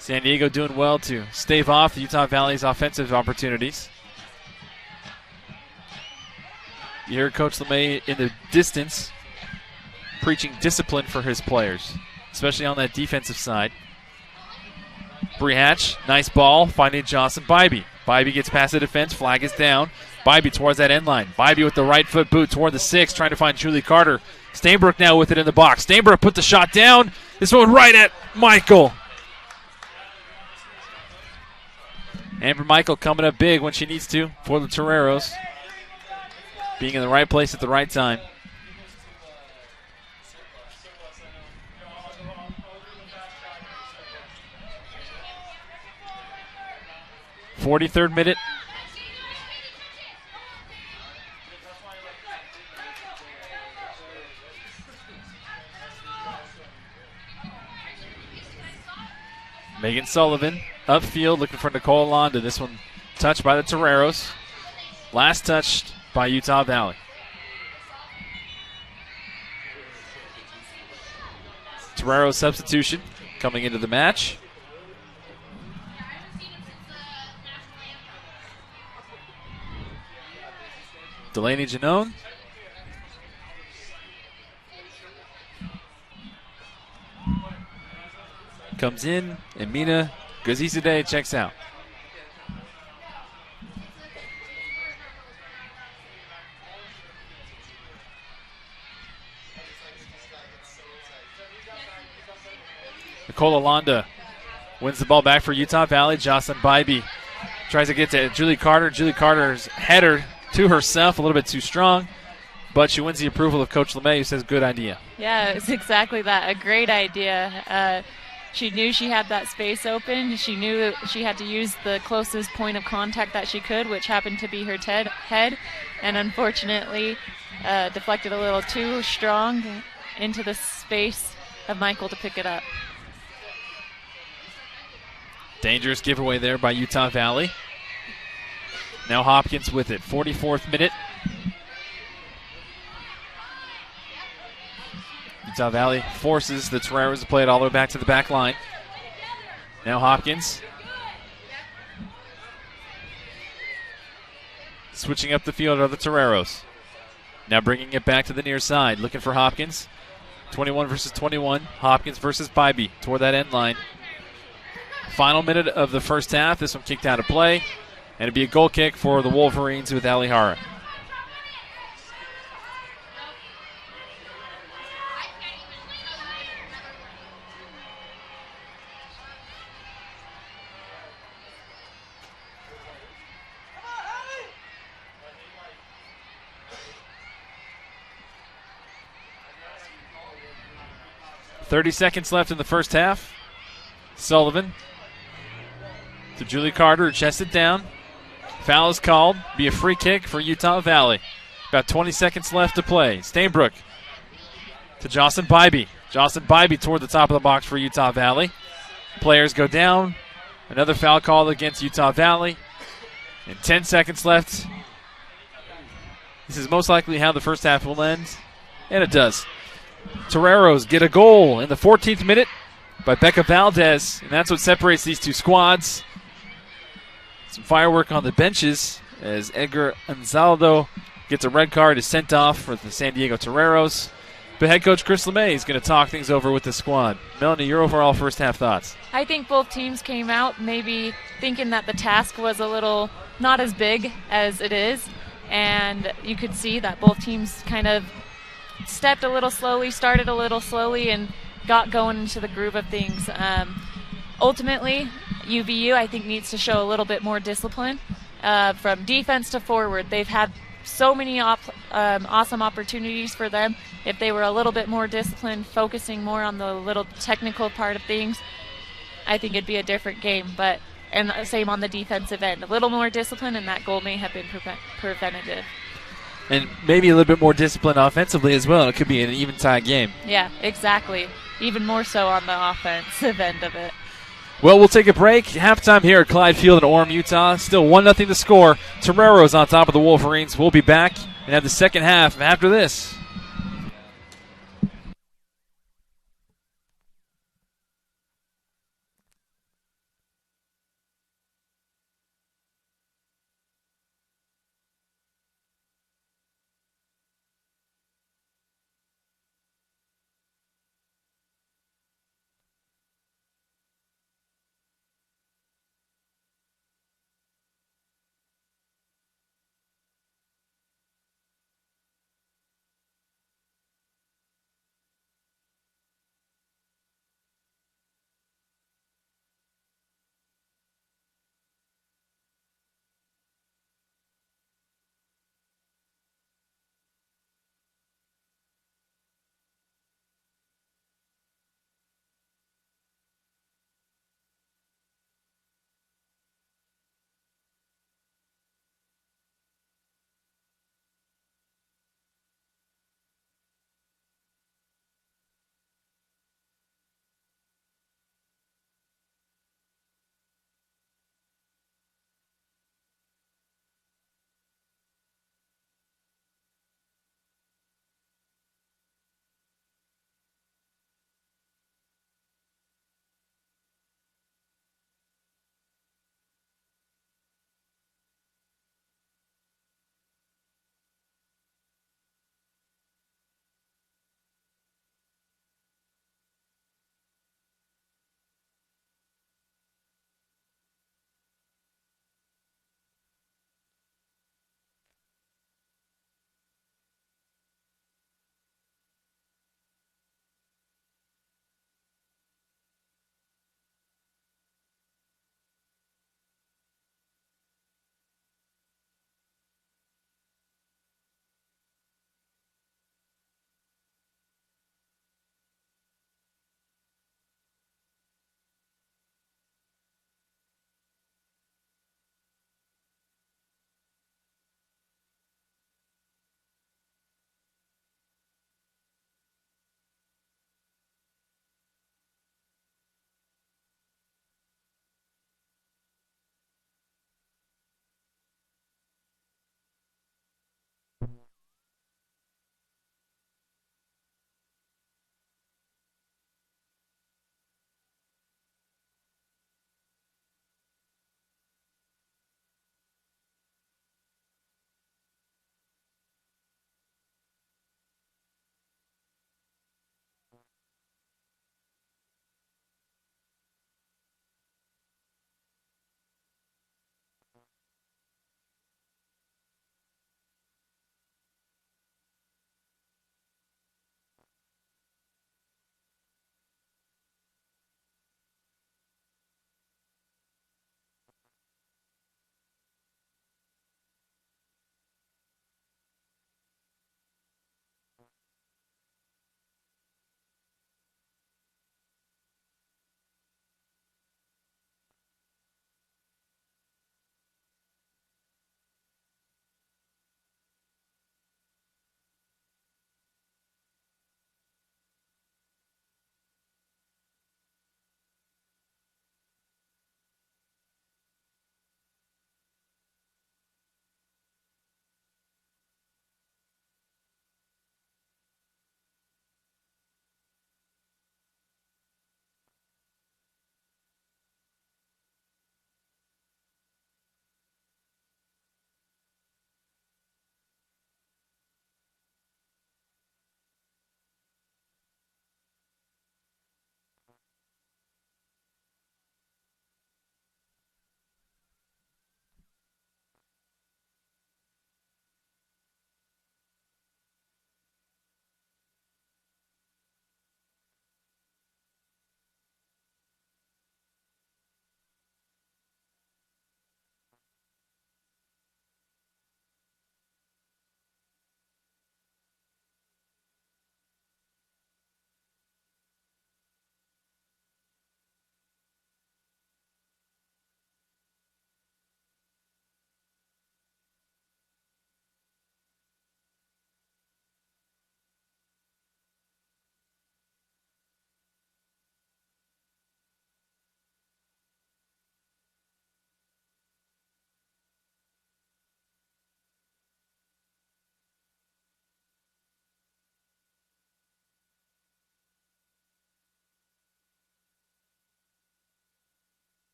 San Diego doing well to stave off the Utah Valley's offensive opportunities. You hear Coach LeMay in the distance preaching discipline for his players, especially on that defensive side. Bree Hatch, nice ball, finding Jocelyn Bybee. Bybee gets past the defense, flag is down. Bybee towards that end line. Bybee with the right foot boot toward the 6, trying to find Julie Carter. Stainbrook now with it in the box. Stainbrook put the shot down. This one right at Michael. Amber Michael coming up big when she needs to for the Toreros. Being in the right place at the right time. .43rd minute. Megan Sullivan upfield looking for Nicole Alonda. This one touched by the Toreros. Last touched by Utah Valley. Torero substitution coming into the match. Delaney Janone. Comes in, and Mina Gazizadeh checks out. Nicole Alonda wins the ball back for Utah Valley. Jocelyn Bybee tries to get to Julie Carter. Julie Carter's header to herself, a little bit too strong, but she wins the approval of Coach LeMay, who says, good idea. Yeah, it's exactly that. A great idea. She knew she had that space open. She knew she had to use the closest point of contact that she could, which happened to be her head, and unfortunately deflected a little too strong into the space of Michael to pick it up. Dangerous giveaway there by Utah Valley. Now Hopkins with it. 44th minute. Utah Valley forces the Toreros to play it all the way back to the back line. Now Hopkins. Switching up the field are the Toreros. Now bringing it back to the near side. Looking for Hopkins. 21 versus 21. Hopkins versus Bybee toward that end line. Final minute of the first half. This one kicked out of play. And it'd be a goal kick for the Wolverines with Alihara. .30 left in the first half. Sullivan to Julie Carter, chests it down. Foul is called. Be a free kick for Utah Valley. About 20 seconds left to play. Stainbrook to Jocelyn Bybee. Jocelyn Bybee toward the top of the box for Utah Valley. Players go down. Another foul called against Utah Valley. And 10 seconds left. This is most likely how the first half will end. And it does. Toreros get a goal in the 14th minute by Becca Valdez, and that's what separates these two squads. Some firework on the benches as Edgar Anzaldo gets a red card, is sent off for the San Diego Toreros. But head coach Chris LeMay is going to talk things over with the squad. Melanie, your overall first half thoughts? I think both teams came out maybe thinking that the task was a little not as big as it is, and you could see that both teams kind of stepped a little slowly, started a little slowly, and got going into the groove of things. Ultimately, UVU, I think, needs to show a little bit more discipline from defense to forward. They've had so many awesome opportunities for them. If they were a little bit more disciplined, focusing more on the little technical part of things, I think it'd be a different game. And same on the defensive end. A little more discipline, and that goal may have been preventative. And maybe a little bit more discipline offensively as well. It could be an even-tied game. Yeah, exactly. Even more so on the offensive end of it. Well, we'll take a break. Halftime here at Clyde Field in Orem, Utah. Still 1-0 to score. Torero's on top of the Wolverines. We'll be back and have the second half after this.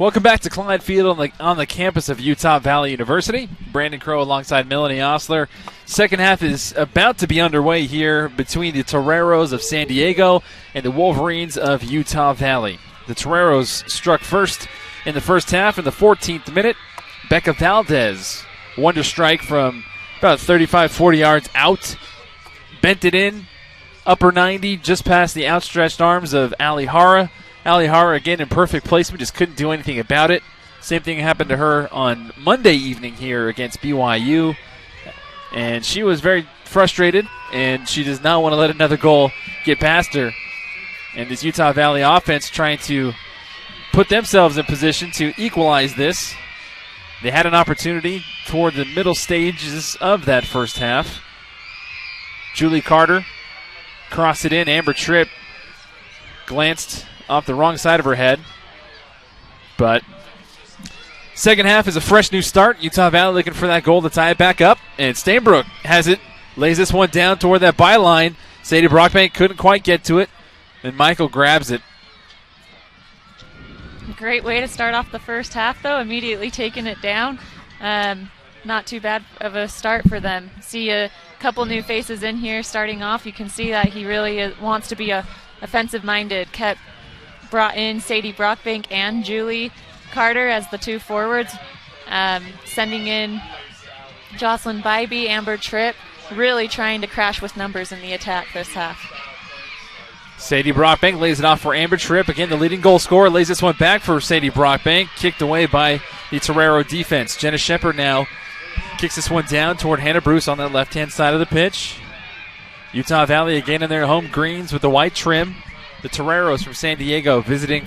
Welcome back to Clyde Field on the campus of Utah Valley University. Brandon Crow alongside Melanie Osler. Second half is about to be underway here between the Toreros of San Diego and the Wolverines of Utah Valley. The Toreros struck first in the first half in the 14th minute. Becca Valdez, wonder strike from about 35, 40 yards out. Bent it in, upper 90, just past the outstretched arms of Alihara. Alihara, again, in perfect placement, just couldn't do anything about it. Same thing happened to her on Monday evening here against BYU. And she was very frustrated, and she does not want to let another goal get past her. And this Utah Valley offense trying to put themselves in position to equalize this. They had an opportunity toward the middle stages of that first half. Julie Carter crossed it in. Amber Tripp glanced off the wrong side of her head. But second half is a fresh new start. Utah Valley looking for that goal to tie it back up. And Stainbrook has it. Lays this one down toward that byline. Sadie Brockbank couldn't quite get to it. And Michael grabs it. Great way to start off the first half, though. Immediately taking it down. Not too bad of a start for them. See a couple new faces in here starting off. You can see that he really wants to be offensive-minded. Brought in Sadie Brockbank and Julie Carter as the two forwards. Sending in Jocelyn Bybee, Amber Tripp, really trying to crash with numbers in the attack this half. Sadie Brockbank lays it off for Amber Tripp. Again, the leading goal scorer lays this one back for Sadie Brockbank. Kicked away by the Torero defense. Jenna Shepard now kicks this one down toward Hannah Bruce on that left-hand side of the pitch. Utah Valley again in their home greens with the white trim. The Toreros from San Diego visiting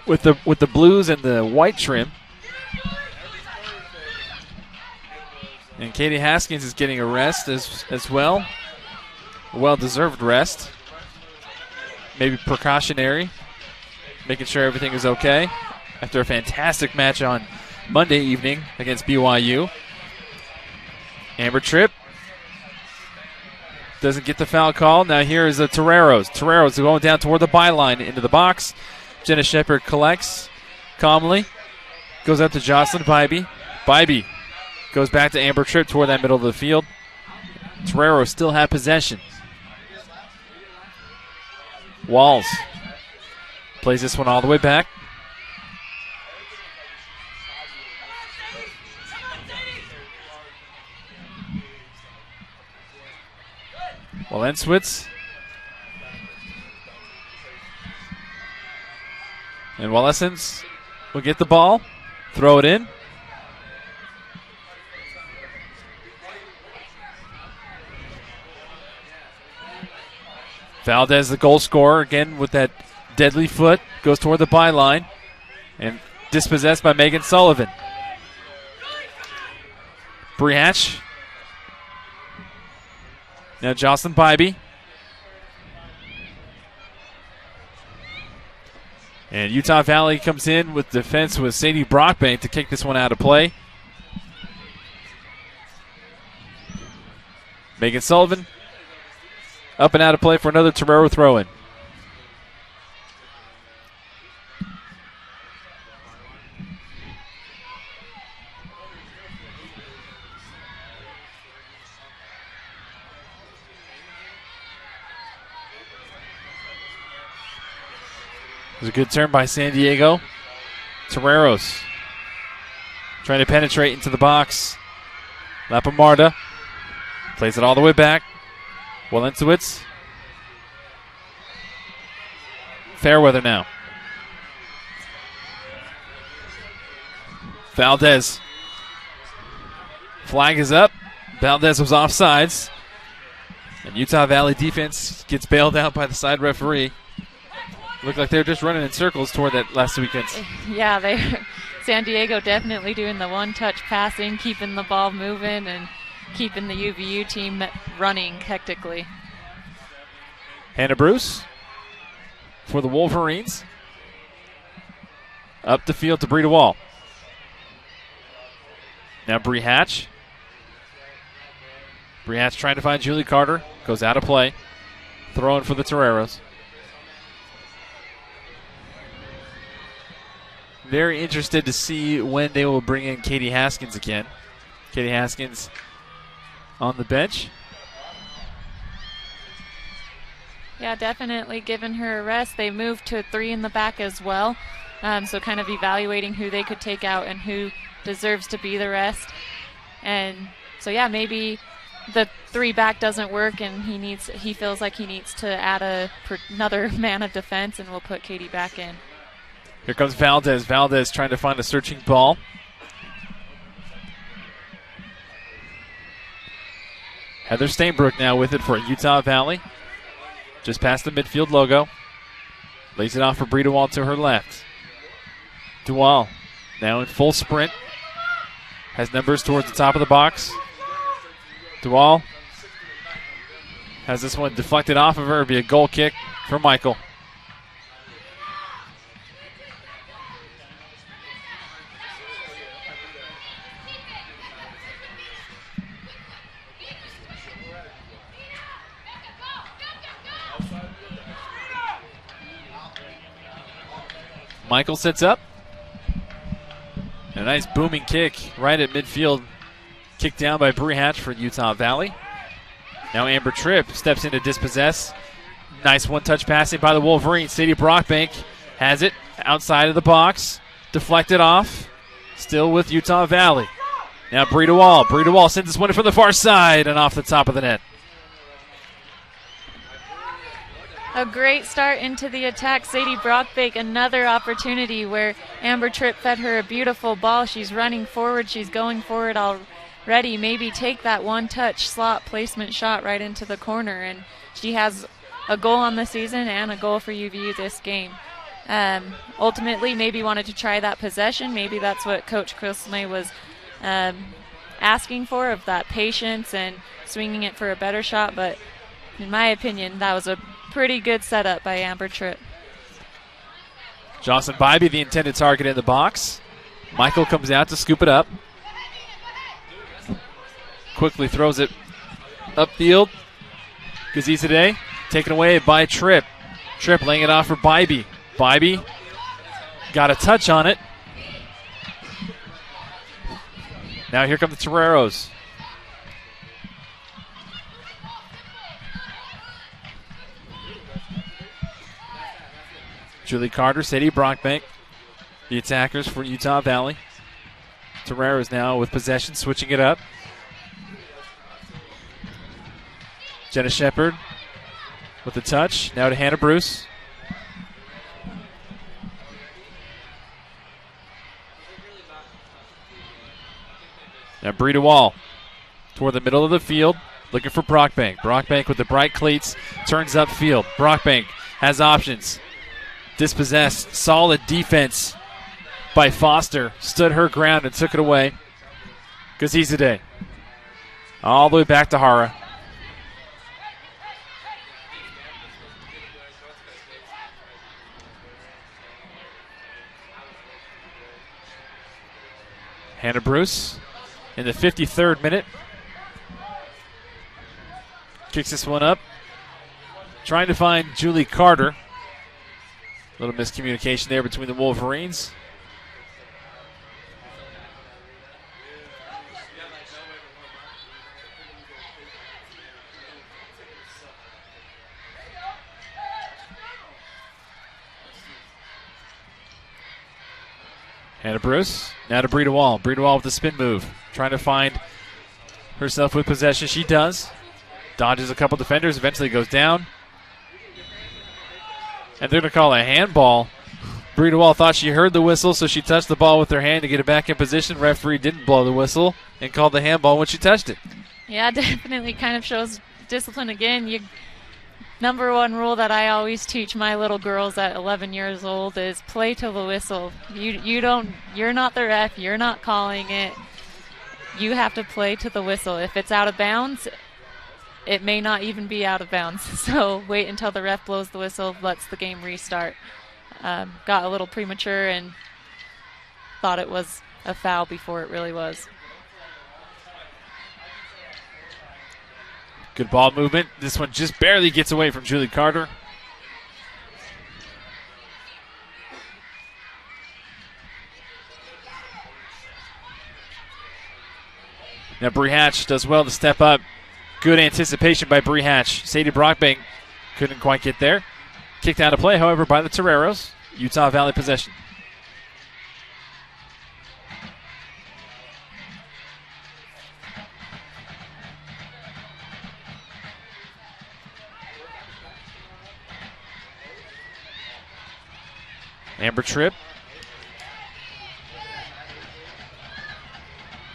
with the blues and the white trim. And Katie Haskins is getting a rest as well. A well-deserved rest. Maybe precautionary. Making sure everything is okay after a fantastic match on Monday evening against BYU. Amber Tripp doesn't get the foul call. Now here is the Toreros. Toreros are going down toward the byline into the box. Jenna Shepard collects calmly. Goes up to Jocelyn Bybee. Bybee goes back to Amber Tripp toward that middle of the field. Toreros still have possession. Walls plays this one all the way back. Walenswitz. And Wallesens will get the ball, throw it in. Valdez, the goal scorer, again with that deadly foot, goes toward the byline and dispossessed by Megan Sullivan. Brehatch. Now Jocelyn Bybee. And Utah Valley comes in with defense with Sadie Brockbank to kick this one out of play. Megan Sullivan up and out of play for another Torero throw-in. It was a good turn by San Diego. Toreros trying to penetrate into the box. Lapamarda plays it all the way back. Walenswitz. Fairweather now. Valdez. Flag is up. Valdez was offsides. And Utah Valley defense gets bailed out by the side referee. Looked like they were just running in circles toward that last weekend. Yeah, San Diego definitely doing the one-touch passing, keeping the ball moving, and keeping the UVU team running hectically. Hannah Bruce for the Wolverines. Up the field to Breida Wall. Now Bree Hatch. Bree Hatch trying to find Julie Carter. Goes out of play. Throwing for the Toreros. very interested to see when they will bring in Katie Haskins again. Katie Haskins on the bench. Yeah, definitely giving her a rest. They moved to 3 in the back as well. So kind of evaluating who they could take out and who deserves to be the rest. And so, yeah, maybe the 3 back doesn't work and he feels like he needs to add another man of defense, and we'll put Katie back in. Here comes Valdez. Valdez trying to find a searching ball. Heather Stainbrook now with it for Utah Valley. Just past the midfield logo. Lays it off for Bree DeWall to her left. DeWall now in full sprint. Has numbers towards the top of the box. DeWall has this one deflected off of her. It'll be a goal kick for Michael. Michael sets up. A nice booming kick right at midfield. Kicked down by Bree Hatch for Utah Valley. Now Amber Tripp steps in to dispossess. Nice one-touch passing by the Wolverines. Sadie Brockbank has it outside of the box. Deflected off. Still with Utah Valley. Now Bree DeWall. Bree DeWall sends this one from the far side and off the top of the net. A great start into the attack. Sadie Brockbank, another opportunity where Amber Tripp fed her a beautiful ball. She's running forward. She's going forward already. Maybe take that one-touch slot placement shot right into the corner. And she has a goal on the season and a goal for UVU this game. Ultimately, maybe wanted to try that possession. Maybe that's what Coach Chrisley was asking for, of that patience and swinging it for a better shot. But in my opinion, that was a pretty good setup by Amber Tripp. Jocelyn Bybee, the intended target in the box. Michael comes out to scoop it up. Quickly throws it upfield. Gazizade taken away by Tripp. Tripp laying it off for Bybee. Bybee got a touch on it. Now here come the Toreros. Julie Carter, Sadie Brockbank, the attackers for Utah Valley. Toreros now with possession, switching it up. Jenna Shepard with the touch. Now to Hannah Bruce. Now Bree DeWall toward the middle of the field, looking for Brockbank. Brockbank with the bright cleats, turns upfield. Brockbank has options. Dispossessed. Solid defense by Foster. Stood her ground and took it away. Gazizade. All the way back to Hara. Hannah Bruce in the 53rd minute. Kicks this one up. Trying to find Julie Carter. A little miscommunication there between the Wolverines. Hannah Bruce, now to Bree DeWall. Bree DeWall with the spin move. Trying to find herself with possession. She does. Dodges a couple defenders, eventually goes down. And they're going to call a handball. Bree DeWall thought she heard the whistle, so she touched the ball with her hand to get it back in position. Referee didn't blow the whistle and called the handball when she touched it. Yeah, definitely kind of shows discipline again. Number one rule that I always teach my little girls at 11 years old is play till the whistle. You're not the ref. You're not calling it. You have to play to the whistle. If it's out of bounds, it may not even be out of bounds. So wait until the ref blows the whistle, lets the game restart. Got a little premature and thought it was a foul before it really was. Good ball movement. This one just barely gets away from Julie Carter. Now Bree Hatch does well to step up. Good anticipation by Bree Hatch. Sadie Brockbank couldn't quite get there. Kicked out of play, however, by the Toreros. Utah Valley possession. Amber Tripp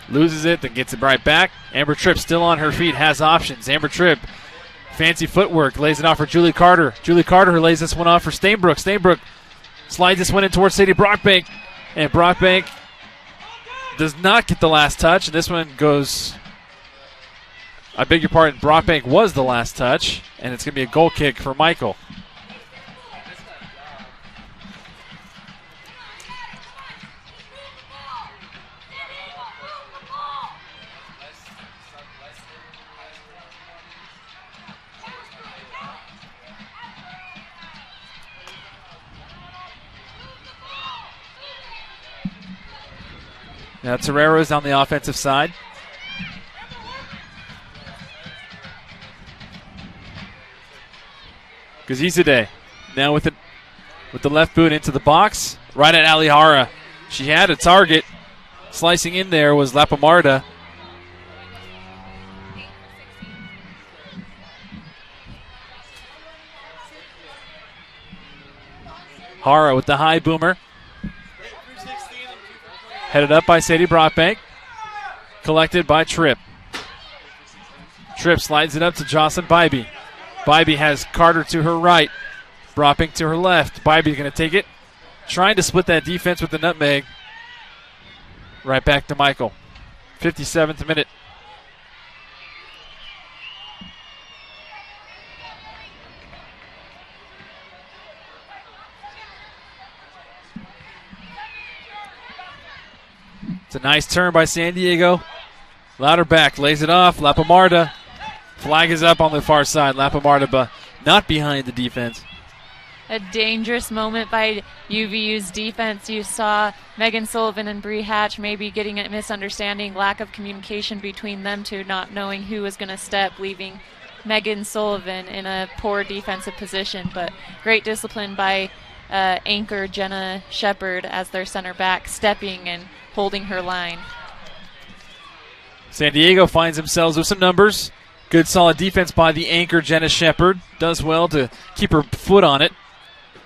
loses it, then gets it right back. Amber Tripp still on her feet, has options. Amber Tripp, fancy footwork, lays it off for Julie Carter. Julie Carter lays this one off for Stainbrook. Stainbrook slides this one in towards Sadie Brockbank, and Brockbank does not get the last touch. And this one goes, I beg your pardon, Brockbank was the last touch, and it's going to be a goal kick for Michael. Now Torero's on the offensive side. Gazizade now with the left boot into the box, right at Alihara. She had a target. Slicing in there was Lapamarda. Hara with the high boomer. Headed up by Sadie Brockbank. Collected by Tripp. Tripp slides it up to Jocelyn Bybee. Bybee has Carter to her right. Brockbank to her left. Bybee going to take it. Trying to split that defense with the nutmeg. Right back to Michael. 57th minute. It's a nice turn by San Diego. Louderback lays it off. Lapamarda. Flag is up on the far side. Lapamarda not behind the defense. A dangerous moment by UVU's defense. You saw Megan Sullivan and Bree Hatch maybe getting a misunderstanding, lack of communication between them two, not knowing who was going to step, leaving Megan Sullivan in a poor defensive position. But great discipline by anchor Jenna Shepard as their center back, stepping and holding her line. San Diego finds themselves with some numbers. Good solid defense by the anchor Jenna Shepard. Does well to keep her foot on it.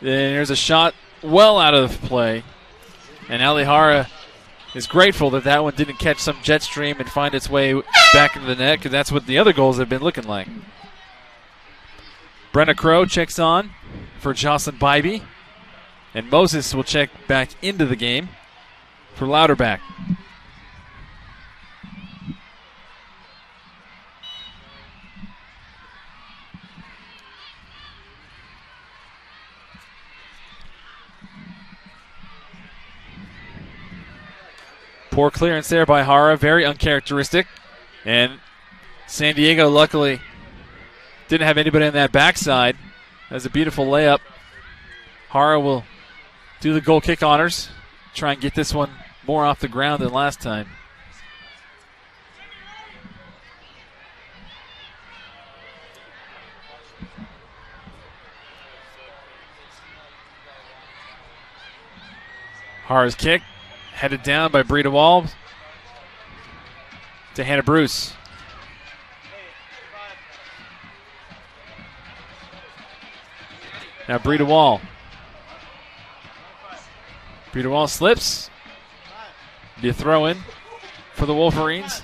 Then there's a shot well out of play. And Alihara is grateful that that one didn't catch some jet stream and find its way back into the net, because that's what the other goals have been looking like. Brenna Crow checks on for Jocelyn Bybee. And Moses will check back into the game for Louderback. Poor clearance there by Hara, very uncharacteristic. And San Diego luckily didn't have anybody on that backside. That's a beautiful layup. Hara will do the goal kick honors. Try and get this one more off the ground than last time. Hara's kick headed down by Brita Wall to Hannah Bruce. Now Brita Wall. Brita Wall slips. Be a throw in for the Wolverines.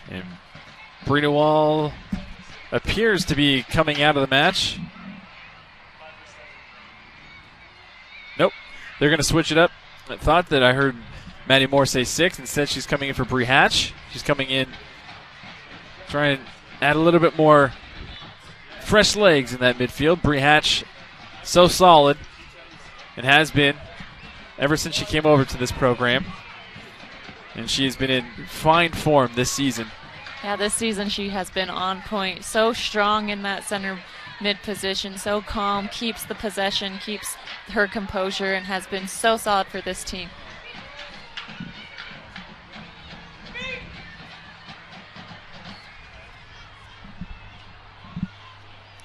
And Brita Wall appears to be coming out of the match. Nope. They're going to switch it up. I thought that I heard Maddie Moore say 6. Instead, she's coming in for Bree Hatch. She's coming in trying to add a little bit more fresh legs in that midfield. Bree Hatch, so solid, and has been ever since she came over to this program. And she has been in fine form this season. Yeah, this season she has been on point. So strong in that center mid-position, so calm, keeps the possession, keeps her composure, and has been so solid for this team.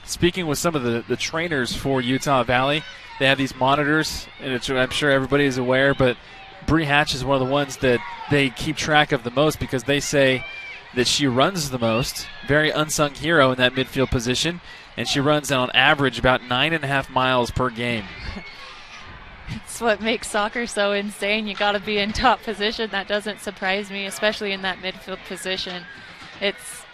Speaking with some of the trainers for Utah Valley, they have these monitors, and I'm sure everybody is aware, but Bree Hatch is one of the ones that they keep track of the most because they say that she runs the most, very unsung hero in that midfield position, and she runs on average about 9.5 miles per game. It's what makes soccer so insane. You got to be in top position. That doesn't surprise me, especially in that midfield position. It's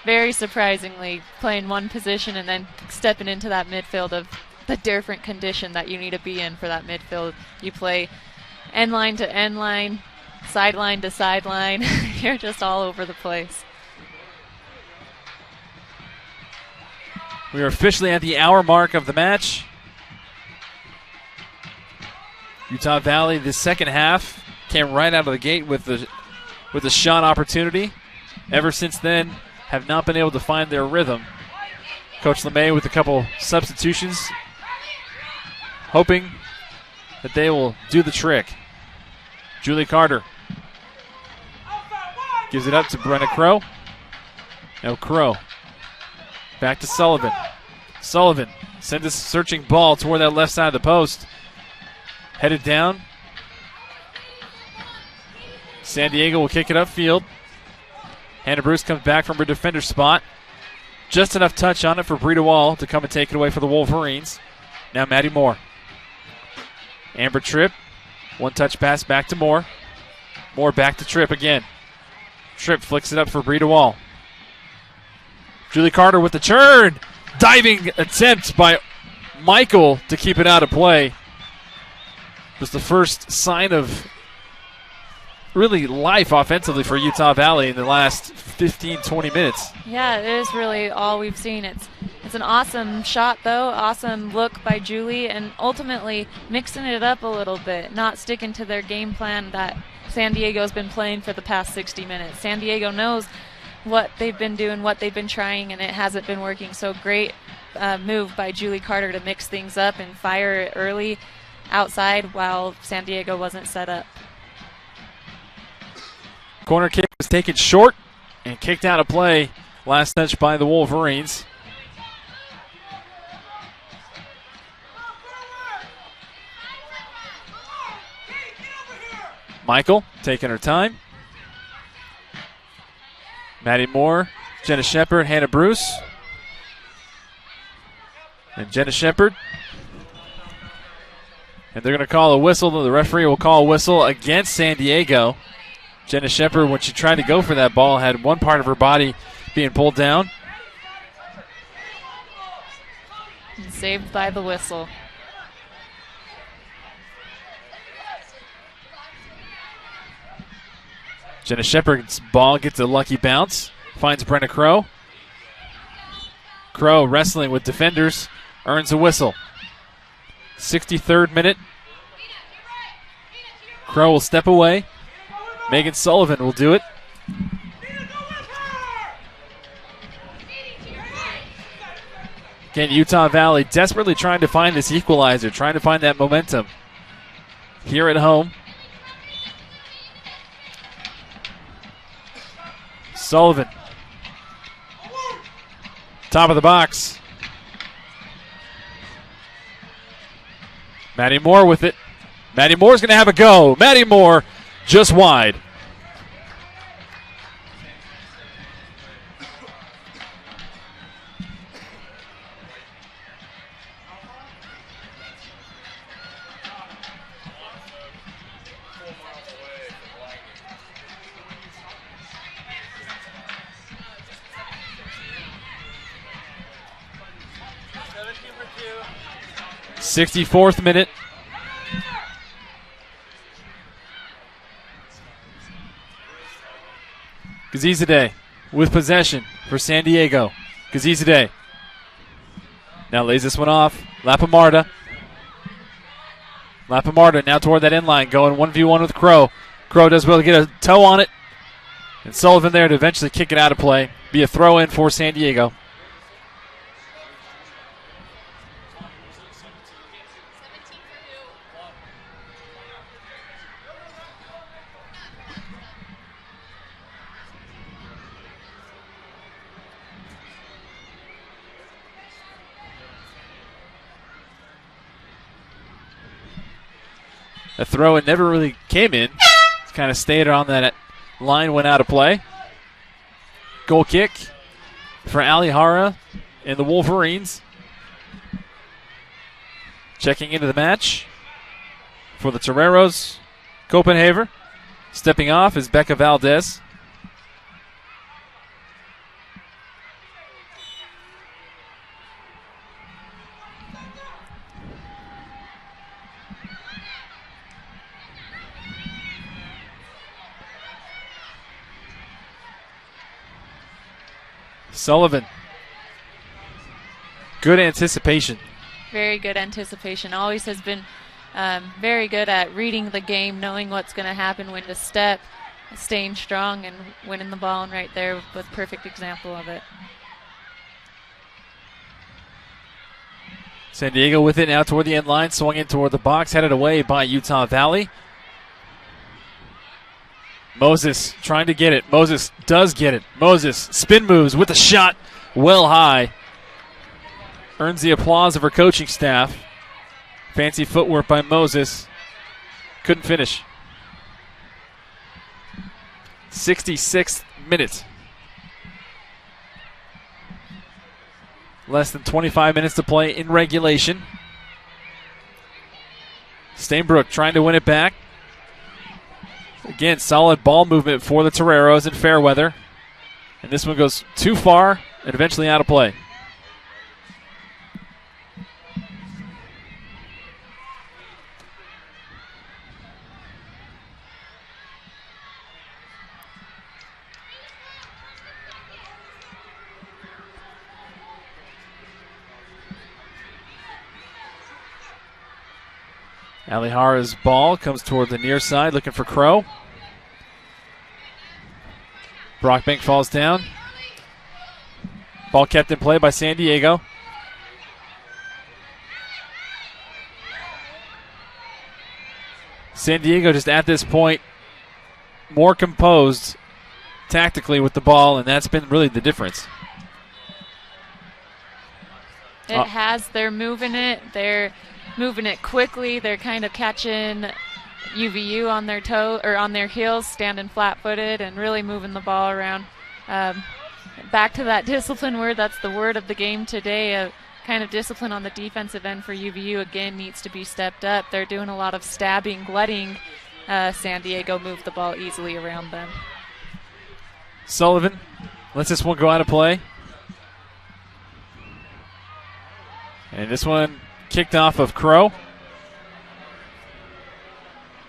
very surprisingly playing one position and then stepping into that midfield of the different condition that you need to be in for that midfield. You play end line to end line, sideline to sideline. You're just all over the place. We are officially at the hour mark of the match. Utah Valley, the second half, came right out of the gate with a shot opportunity. Ever since then, have not been able to find their rhythm. Coach LeMay with a couple substitutions, hoping that they will do the trick. Julie Carter gives it up to Brenna Crow. Now Crow back to Sullivan. Sullivan sends a searching ball toward that left side of the post. Headed down. San Diego will kick it upfield. Hannah Bruce comes back from her defender spot. Just enough touch on it for Brita Wall to come and take it away for the Wolverines. Now Maddie Moore. Amber Tripp. One touch pass back to Moore. Moore back to Tripp again. Tripp flicks it up for Brita Wall. Julie Carter with the churn. Diving attempt by Michael to keep it out of play. Was the first sign of really life offensively for Utah Valley in the last 15-20 minutes. Yeah, it is really all we've seen. It's an awesome shot, though, awesome look by Julie, and ultimately mixing it up a little bit, not sticking to their game plan that San Diego's been playing for the past 60 minutes. San Diego knows what they've been doing, what they've been trying, and it hasn't been working. So great move by Julie Carter to mix things up and fire it early outside while San Diego wasn't set up. Corner kick was taken short and kicked out of play. Last touch by the Wolverines. Michael taking her time. Maddie Moore, Jenna Shepard, Hannah Bruce. And Jenna Shepard. And they're going to call a whistle. The referee will call a whistle against San Diego. Jenna Shepard, when she tried to go for that ball, had one part of her body being pulled down. And saved by the whistle. Jenna Shepard's ball gets a lucky bounce. Finds Brenna Crow. Crow wrestling with defenders. Earns a whistle. 63rd minute. Crow will step away. Megan Sullivan will do it. Again, Utah Valley desperately trying to find this equalizer, trying to find that momentum here at home. Sullivan. Top of the box. Maddie Moore with it. Maddie Moore's going to have a go. Maddie Moore just wide. '64th minute. Gazizadeh with possession for San Diego. Gazizadeh now lays this one off. Lapamarda now toward that end line, going 1v1 with Crow. Crow does well to get a toe on it. And Sullivan there to eventually kick it out of play. Be a throw in for San Diego. The throw, it never really came in. It's kind of stayed on that line, went out of play. Goal kick for Alihara and the Wolverines. Checking into the match for the Toreros, Copenhagen. Stepping off is Becca Valdez. Sullivan. Good anticipation. Very good anticipation. Always has been very good at reading the game, knowing what's going to happen, when to step, staying strong, and winning the ball. And right there was a perfect example of it. San Diego with it now toward the end line, swung in toward the box, headed away by Utah Valley. Moses trying to get it. Moses does get it. Moses spin moves with a shot well high. Earns the applause of her coaching staff. Fancy footwork by Moses. Couldn't finish. 66th minute. Less than 25 minutes to play in regulation. Stainbrook trying to win it back. Again, solid ball movement for the Toreros in fair weather. And this one goes too far and eventually out of play. Alihara's ball comes toward the near side, looking for Crow. Brockbank falls down. Ball kept in play by San Diego. San Diego just at this point more composed tactically with the ball, and that's been really the difference. They're moving it. They're moving it quickly. They're kind of catching UVU on their toe or on their heels, standing flat-footed, and really moving the ball around. Back to that discipline word. That's the word of the game today. Kind of discipline on the defensive end for UVU again needs to be stepped up. They're doing a lot of stabbing, letting San Diego move the ball easily around them. Sullivan lets this one go out of play. And this one kicked off of Crow.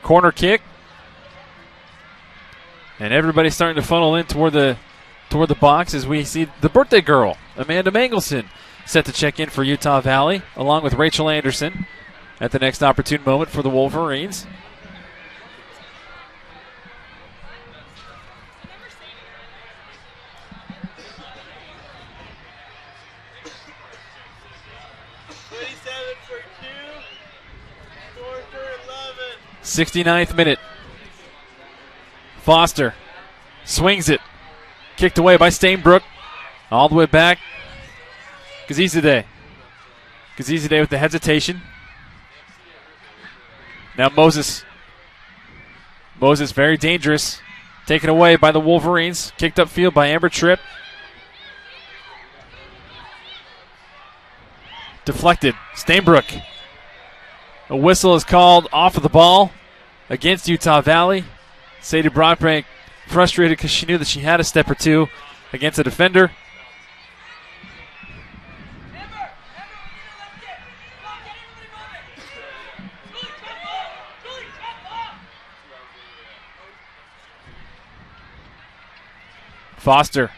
Corner kick. And everybody's starting to funnel in toward the box as we see the birthday girl, Amanda Mangleson, set to check in for Utah Valley, along with Rachaelandersen at the next opportune moment for the Wolverines. For 2, score for 11. 69th minute. Foster swings it. Kicked away by Stainbrook. All the way back. Kazizadeh. Kazizadeh with the hesitation. Now Moses. Moses very dangerous. Taken away by the Wolverines. Kicked upfield by Amber Tripp. Deflected. Stainbrook. A whistle is called off of the ball against Utah Valley. Sadie Brockbank frustrated because she knew that she had a step or two against a defender. Foster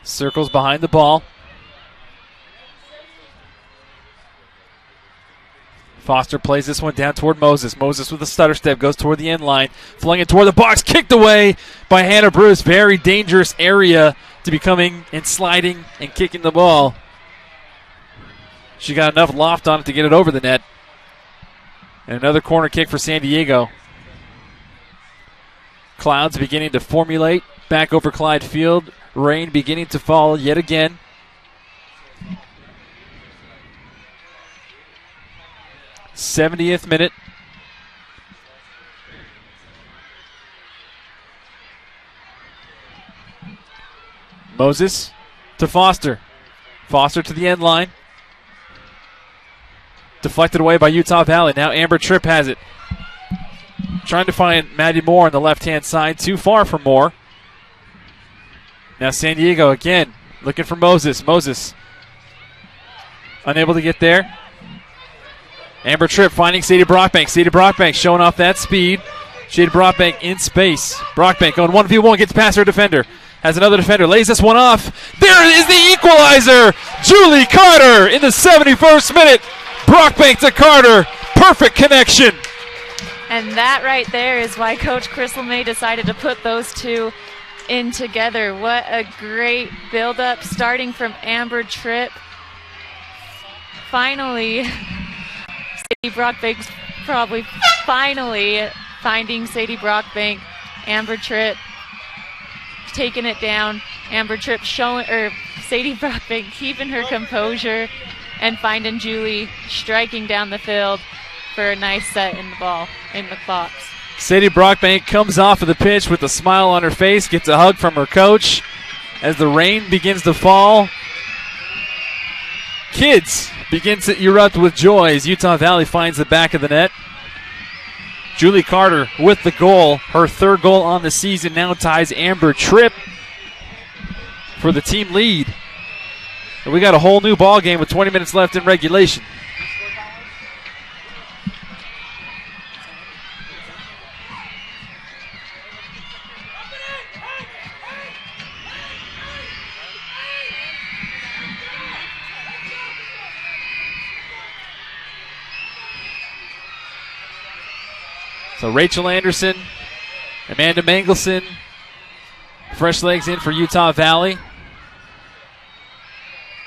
circles behind the ball. Foster plays this one down toward Moses. Moses with a stutter step goes toward the end line. Flung it toward the box. Kicked away by Hannah Bruise. Very dangerous area to be coming and sliding and kicking the ball. She got enough loft on it to get it over the net. And another corner kick for San Diego. Clouds beginning to formulate back over Clyde Field. Rain beginning to fall yet again. '70th minute. Moses to Foster. Foster to the end line. Deflected away by Utah Valley. Now Amber Tripp has it. Trying to find Maddie Moore on the left-hand side. Too far for Moore. Now San Diego again looking for Moses. Moses unable to get there. Amber Tripp finding Sadie Brockbank. Sadie Brockbank showing off that speed. Sadie Brockbank in space. Brockbank going 1v1, gets past her defender. Has another defender, lays this one off. There is the equalizer! Julie Carter in the 71st minute. Brockbank to Carter. Perfect connection. And that right there is why Coach Chris LeMay decided to put those two in together. What a great build-up, starting from Amber Tripp. Finally, Sadie Brockbank's probably finally finding Sadie Brockbank. Amber Tripp taking it down. Amber Tripp showing, or Sadie Brockbank keeping her composure and finding Julie striking down the field for a nice set in the ball, in the box. Sadie Brockbank comes off of the pitch with a smile on her face, gets a hug from her coach as the rain begins to fall. Kids begins to erupt with joy as Utah Valley finds the back of the net. Julie Carter with the goal, her third goal on the season, now ties Amber Tripp for the team lead. And we got a whole new ball game with 20 minutes left in regulation. So Rachel Anderson, Amanda Mangleson, fresh legs in for Utah Valley.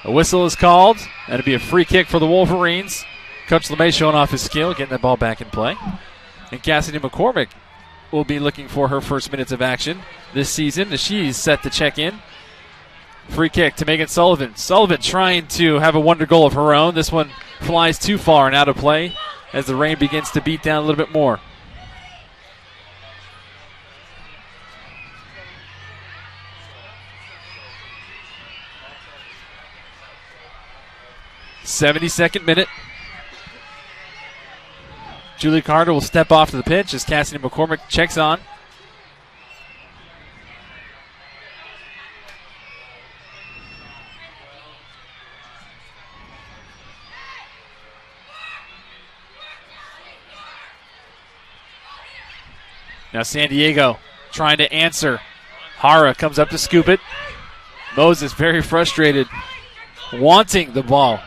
A whistle is called. That'll be a free kick for the Wolverines. Coach LeMay showing off his skill, getting that ball back in play. And Cassidy McCormick will be looking for her first minutes of action this season as she's set to check in. Free kick to Megan Sullivan. Sullivan trying to have a wonder goal of her own. This one flies too far and out of play as the rain begins to beat down a little bit more. '72nd minute. Julie Carter will step off to the pitch as Cassidy McCormick checks on. Now San Diego trying to answer. Hara comes up to scoop it. Moses very frustrated, wanting the ball.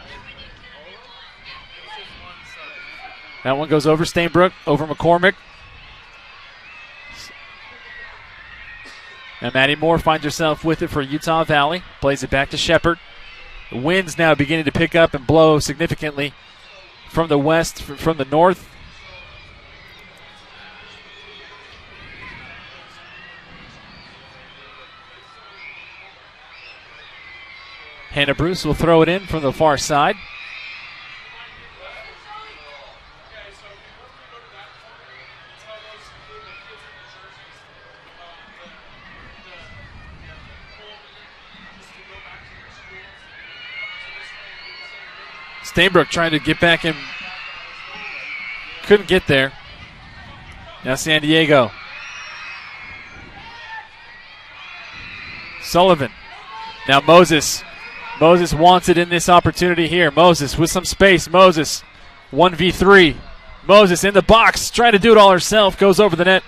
That one goes over Stainbrook, over McCormick. And Maddie Moore finds herself with it for Utah Valley. Plays it back to Shepard. The wind's now beginning to pick up and blow significantly from the west, from the north. Hannah Bruce will throw it in from the far side. Stainbrook trying to get back in. Couldn't get there. Now San Diego. Sullivan. Now Moses. Moses wants it in this opportunity here. Moses with some space. Moses 1v3. Moses in the box. Trying to do it all herself. Goes over the net.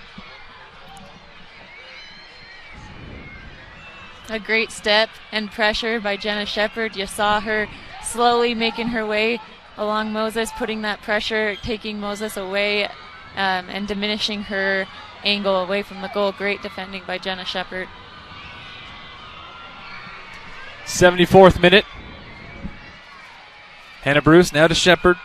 A great step and pressure by Jenna Shepard. You saw her slowly making her way along Moses, putting that pressure, taking Moses away, and diminishing her angle away from the goal. Great defending by Jenna Shepard. 74th minute. Hannah Bruce now to Shepard.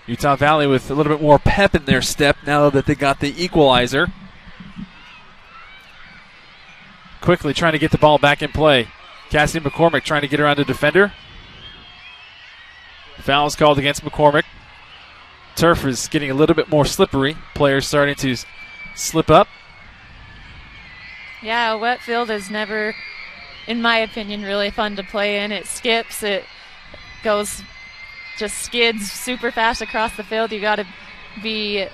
Utah Valley with a little bit more pep in their step now that they got the equalizer. Quickly trying to get the ball back in play. Cassidy McCormick trying to get around the defender. Foul is called against McCormick. turf is getting a little bit more slippery. Players starting to slip up. Yeah, a wet field is never, in my opinion, really fun to play in. It skips, it just skids super fast across the field. You got to be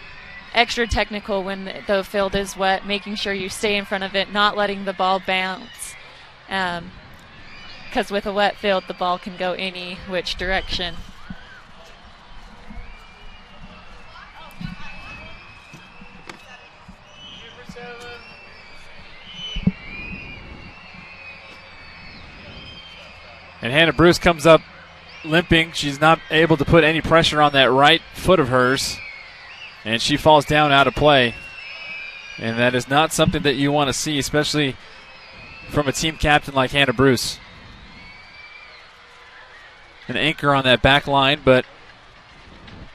extra technical when the field is wet, making sure you stay in front of it, not letting the ball bounce. Because with a wet field, the ball can go any which direction. And Hannah Bruce comes up limping. She's not able to put any pressure on that right foot of hers. And she falls down out of play. And that is not something that you want to see, especially from a team captain like Hannah Bruce. An anchor on that back line, but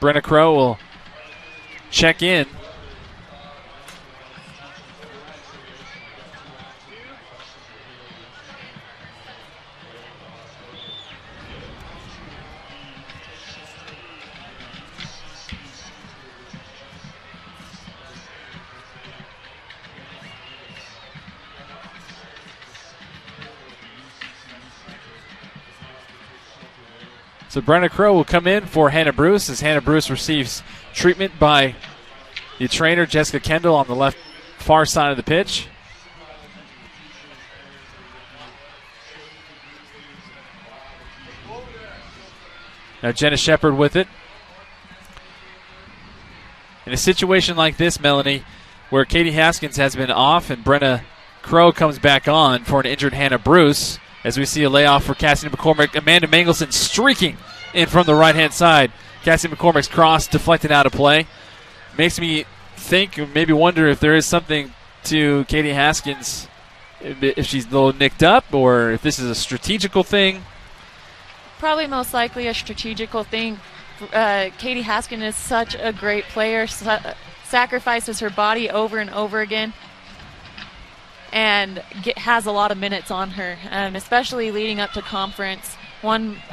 Brenna Crow will check in. So Brenna Crow will come in for Hannah Bruce as Hannah Bruce receives treatment by the trainer, Jessica Kendall, on the left far side of the pitch. Now Jenna Shepard with it. In a situation like this, Melanie, where Katie Haskins has been off and Brenna Crow comes back on for an injured Hannah Bruce, as we see a layoff for Cassidy McCormick. Amanda Mangleson streaking in from the right-hand side. Cassidy McCormick's cross deflected out of play. Makes me think, or maybe wonder, if there is something to Katie Haskins, if she's a little nicked up, or if this is a strategical thing. Probably most likely a strategical thing. Katie Haskins is such a great player, sacrifices her body over and over again, and has a lot of minutes on her, especially leading up to conference.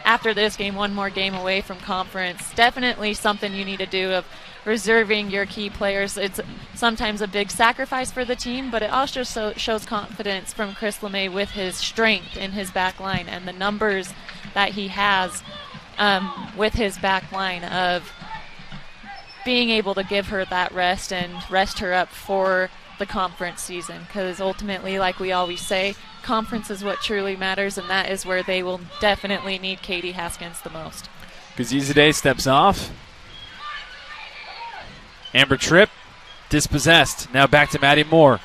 After this game, one more game away from conference. Definitely something you need to do of reserving your key players. It's sometimes a big sacrifice for the team, but it also shows confidence from Chris LeMay with his strength in his back line and the numbers that he has with his back line, of being able to give her that rest and rest her up for the conference season, because ultimately, like we always say, conference is what truly matters, and that is where they will definitely need Katie Haskins the most. Gazizade steps off. Amber Tripp dispossessed. Now back to Maddie Moore.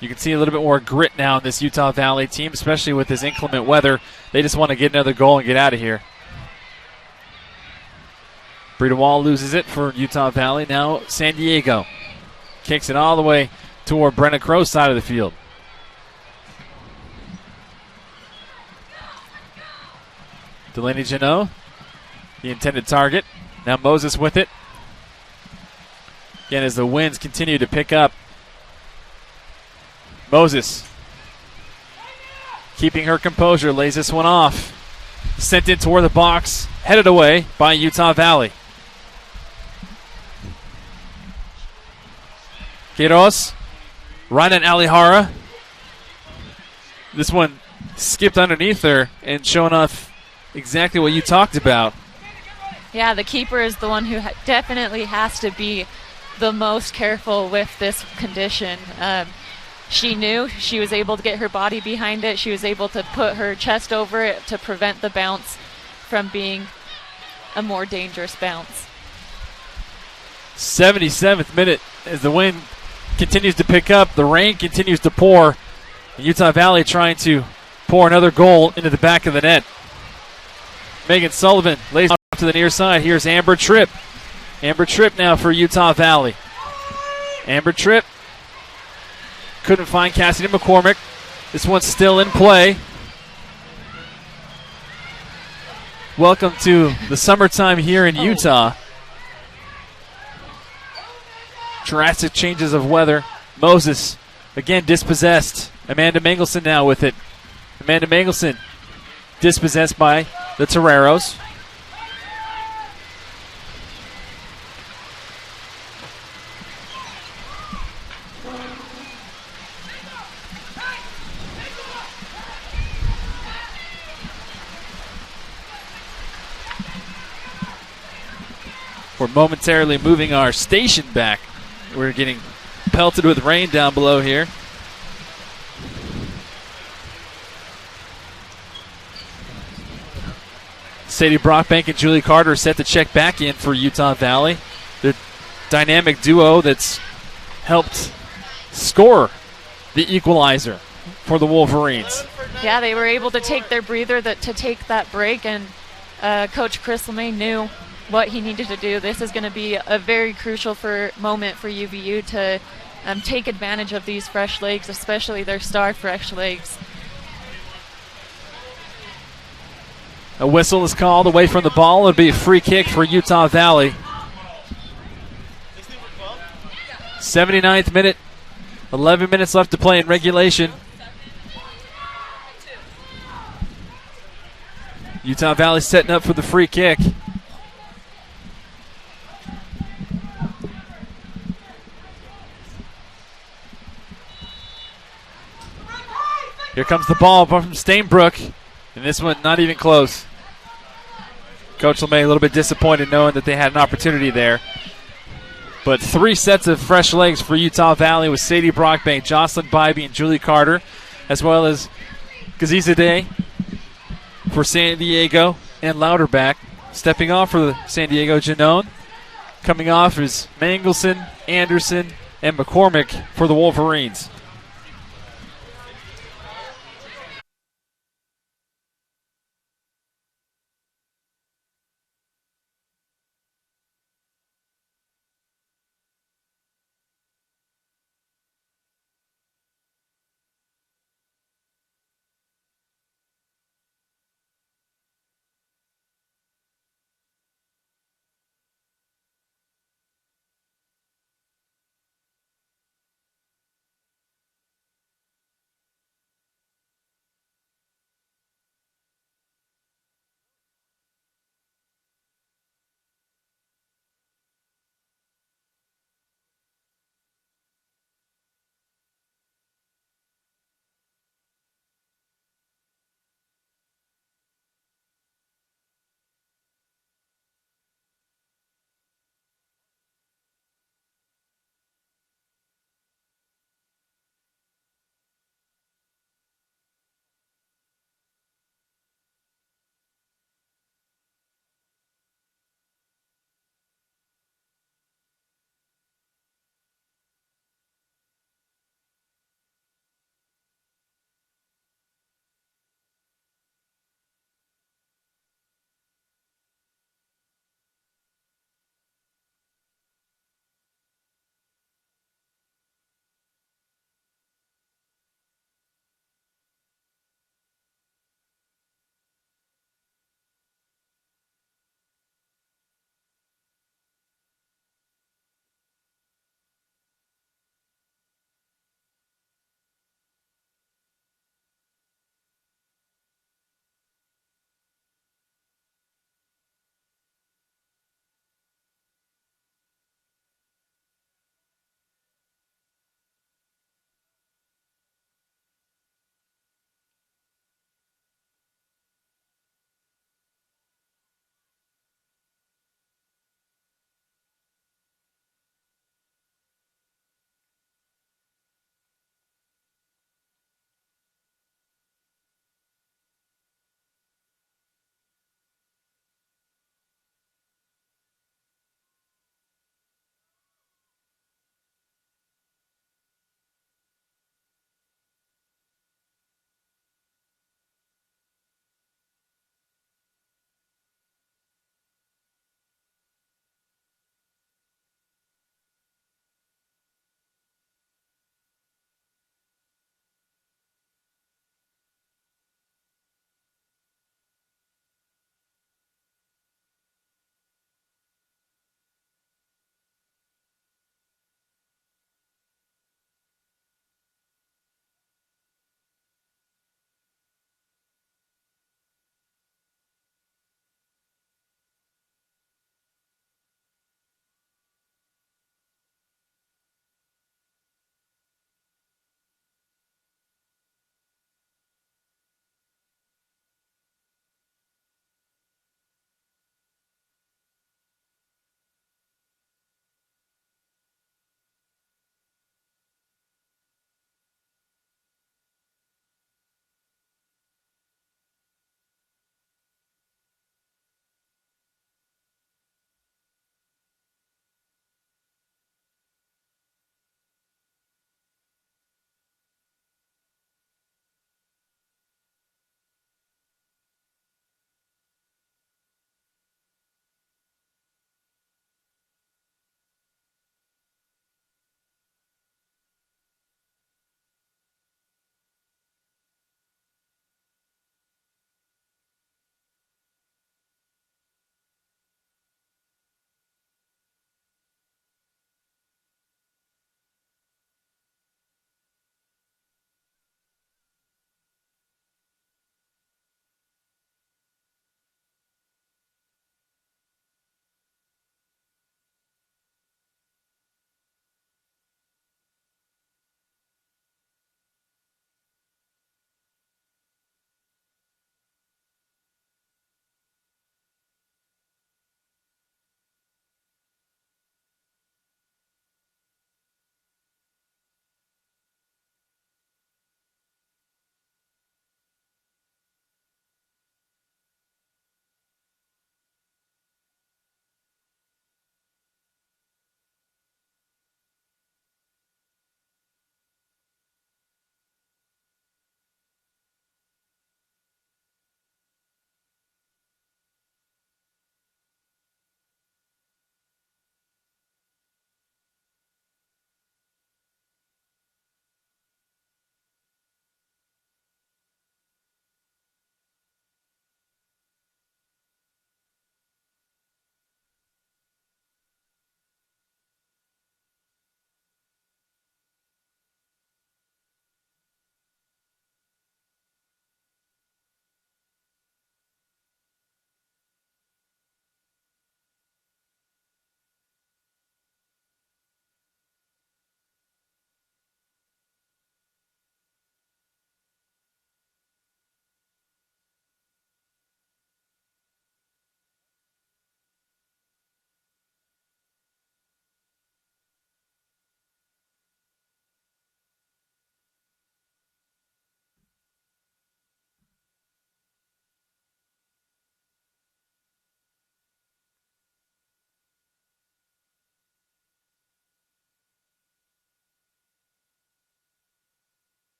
You can see a little bit more grit now in this Utah Valley team, especially with this inclement weather. They just want to get another goal and get out of here. Brita Wall loses it for Utah Valley. Now San Diego kicks it all the way toward Brenna Crow's side of the field. Delaney Janot, the intended target. Now Moses with it. Again, as the winds continue to pick up. Moses, keeping her composure, lays this one off. Sent in toward the box, headed away by Utah Valley. Queiroz, Ryan Alihara. This one skipped underneath her and showing off exactly what you talked about. Yeah, the keeper is the one who definitely has to be the most careful with this condition. She knew, she was able to get her body behind it. She was able to put her chest over it to prevent the bounce from being a more dangerous bounce. 77th minute as the wind continues to pick up. The rain continues to pour. Utah Valley trying to pour another goal into the back of the net. Megan Sullivan lays off to the near side. Here's Amber Tripp. Amber Tripp now for Utah Valley. Amber Tripp couldn't find Cassidy McCormick. This one's still in play. Welcome to the summertime here in Utah. Drastic changes of weather. Moses again dispossessed. Amanda Mangleson now with it. Amanda Mangleson dispossessed by the Toreros. We're momentarily moving our station back. We're getting pelted with rain down below here. Sadie Brockbank and Julie Carter are set to check back in for Utah Valley. The dynamic duo that's helped score the equalizer for the Wolverines. Yeah, they were able to take their breather to take that break, and Coach Chris LeMay knew what he needed to do. This is going to be a very crucial moment for UVU to take advantage of these fresh legs, especially their star fresh legs. A whistle is called away from the ball. It'll be a free kick for Utah Valley. 79th minute, 11 minutes left to play in regulation. Utah Valley setting up for the free kick. Here comes the ball from Stainbrook. And this one not even close. Coach LeMay a little bit disappointed knowing that they had an opportunity there. But 3 sets of fresh legs for Utah Valley with Sadie Brockbank, Jocelyn Bybee, and Julie Carter, as well as Gaziza Day for San Diego and Louderback. Stepping off for the San Diego, Janone. Coming off is Mangleson, Anderson, and McCormick for the Wolverines.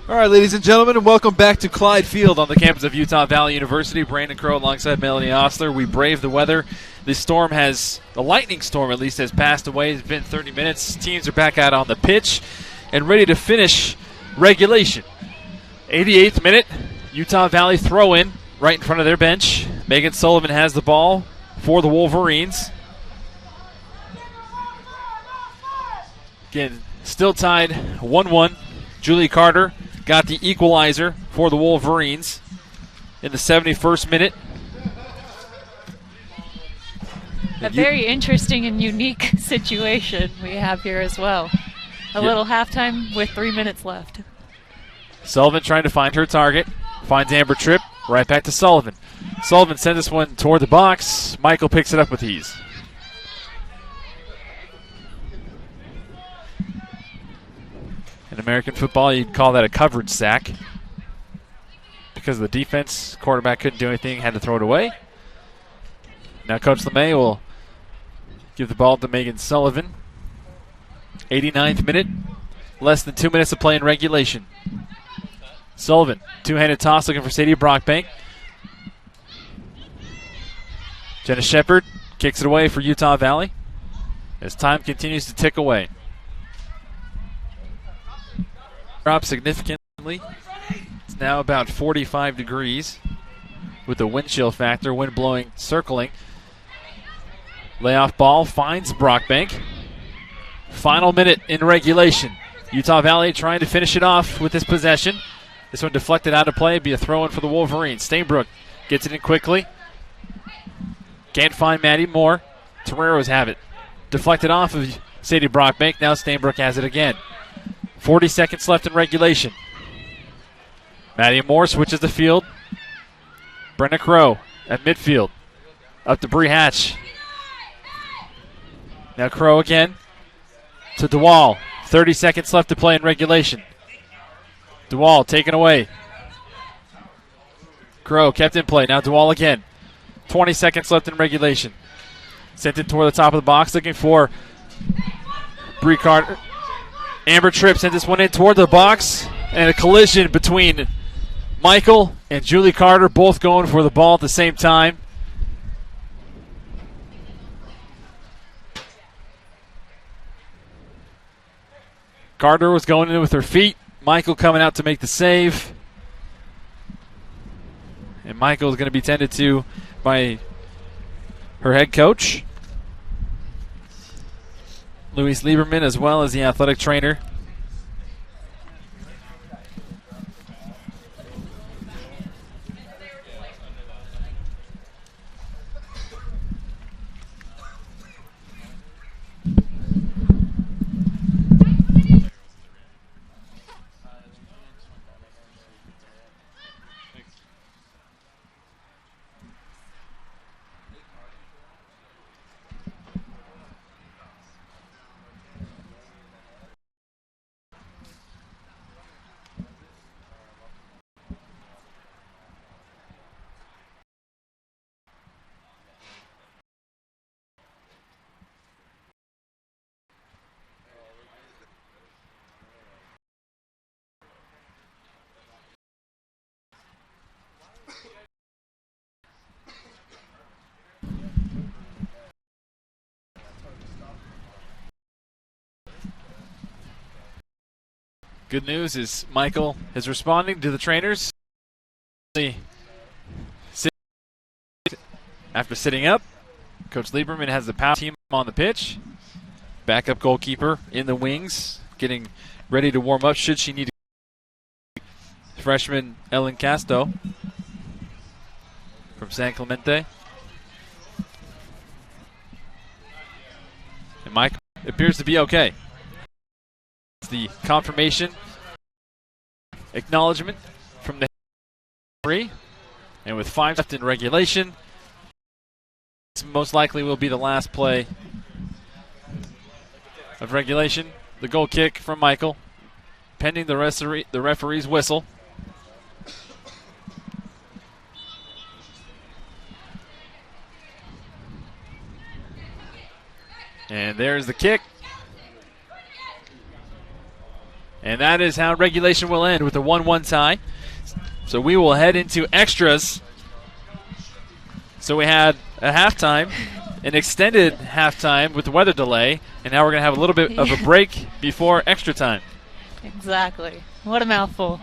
All right, ladies and gentlemen, and welcome back to Clyde Field on the campus of Utah Valley University. Brandon Crow alongside Melanie Osler. We brave the weather. The lightning storm at least, has passed away. It's been 30 minutes. Teams are back out on the pitch and ready to finish regulation. 88th minute, Utah Valley throw-in right in front of their bench. Megan Sullivan has the ball for the Wolverines. Again, still tied 1-1. Julie Carter got the equalizer for the Wolverines in the 71st minute. A very interesting and unique situation we have here as well. A little halftime with 3 minutes left. Sullivan trying to find her target. Finds Amber Tripp. Right back to Sullivan. Sullivan sends this one toward the box. Michael picks it up with ease. In American football, you'd call that a coverage sack. Because of the defense, quarterback couldn't do anything, had to throw it away. Now Coach LeMay will give the ball to Megan Sullivan. 89th minute, less than 2 minutes of play in regulation. Sullivan, two-handed toss looking for Sadie Brockbank. Jenna Shepard kicks it away for Utah Valley as time continues to tick away. Drop significantly. It's now about 45 degrees with the wind chill factor, wind blowing, circling. Layoff ball finds Brockbank. Final minute in regulation. Utah Valley trying to finish it off with this possession. This one deflected out of play. It'd be a throw-in for the Wolverines. Stainbrook gets it in quickly. Can't find Maddie Moore. Torero's have it. Deflected off of Sadie Brockbank. Now Stainbrook has it again. 40 seconds left in regulation. Maddie Moore switches the field. Brenna Crow at midfield. Up to Bree Hatch. Now Crow again to DeWall. 30 seconds left to play in regulation. DeWall taken away. Crow kept in play. Now DeWall again. 20 seconds left in regulation. Sent it toward the top of the box looking for Bree Carter. Amber Tripp sent this one in toward the box. And a collision between Michael and Julie Carter, both going for the ball at the same time. Carter was going in with her feet. Michael coming out to make the save. And Michael is going to be tended to by her head coach, Louise Lieberman, as well as the athletic trainer. Good news is Michael is responding to the trainers. After sitting up, Coach Lieberman has the power team on the pitch. Backup goalkeeper in the wings, getting ready to warm up should she need to. Freshman Ellen Casto from San Clemente. And Mike appears to be okay. The confirmation acknowledgement from the referee, and with 5 left in regulation, this most likely will be the last play of regulation. The goal kick from Michael, pending the referee's whistle. And there's the kick. And that is how regulation will end, with a 1-1 tie. So we will head into extras. So we had a halftime, an extended halftime with the weather delay, and now we're going to have a little bit of a break before extra time. Exactly. What a mouthful.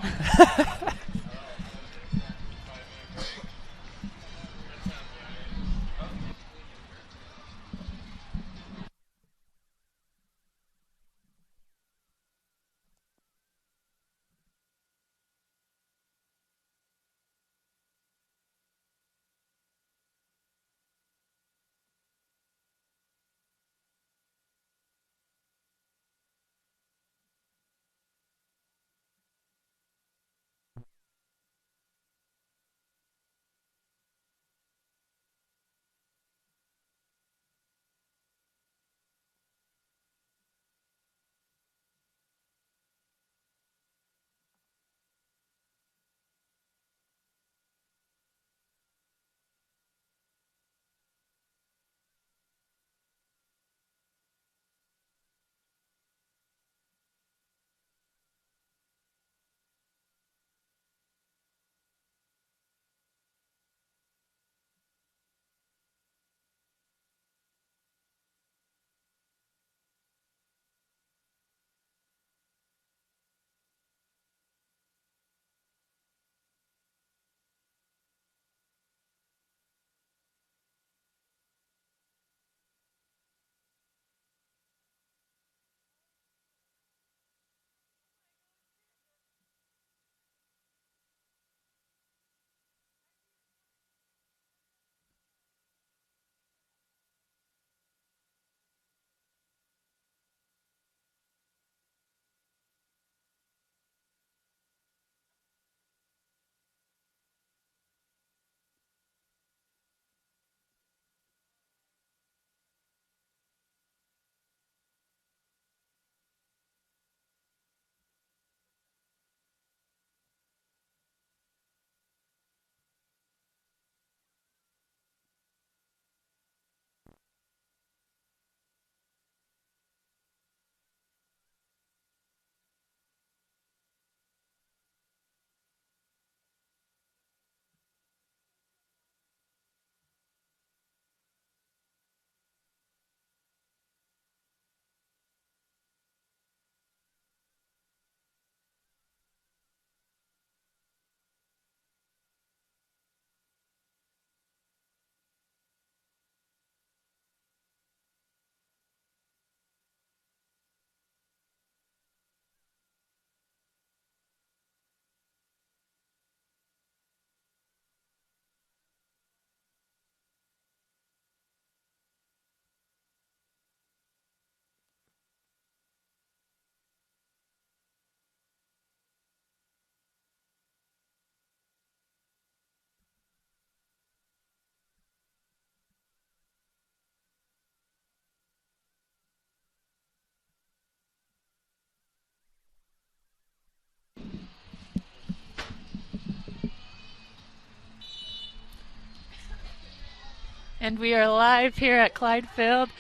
And we are live here at Clyde Field.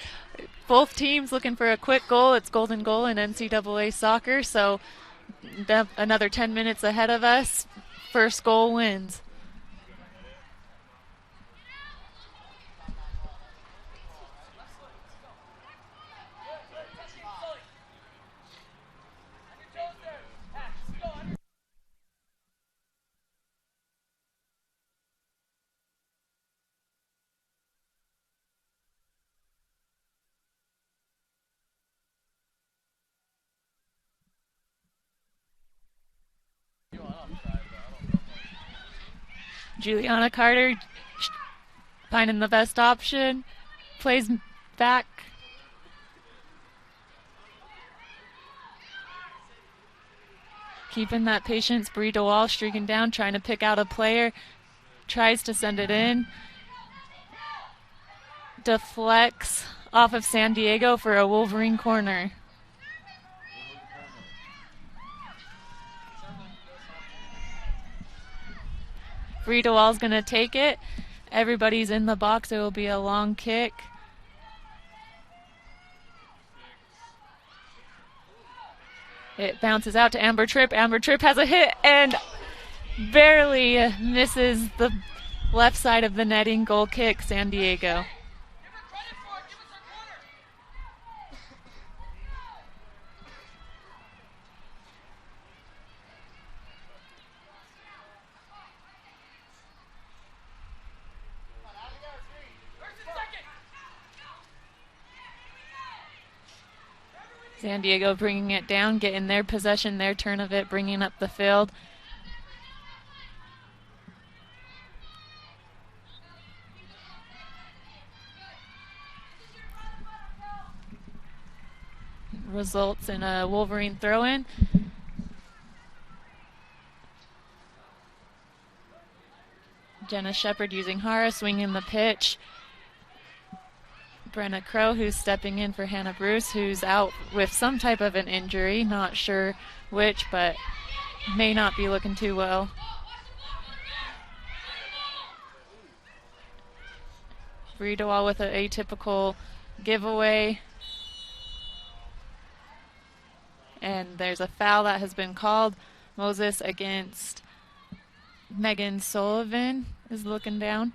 Both teams looking for a quick goal. It's golden goal in NCAA soccer, so another 10 minutes ahead of us. First goal wins. Juliana Carter finding the best option, plays back. Keeping that patience, Bree DeWall streaking down, trying to pick out a player, tries to send it in. Deflects off of San Diego for a Wolverine corner. Bree DeWall's going to take it. Everybody's in the box. It will be a long kick. It bounces out to Amber Tripp. Amber Tripp has a hit and barely misses the left side of the netting. Goal kick, San Diego. San Diego bringing it down, getting their possession, their turn of it, bringing up the field. Results in a Wolverine throw-in. Jenna Shepard using Hara, swinging the pitch. Brenna Crow, who's stepping in for Hannah Bruce, who's out with some type of an injury. Not sure which, but may not be looking too well. Breedawall with an atypical giveaway. And there's a foul that has been called. Moses against Megan Sullivan is looking down.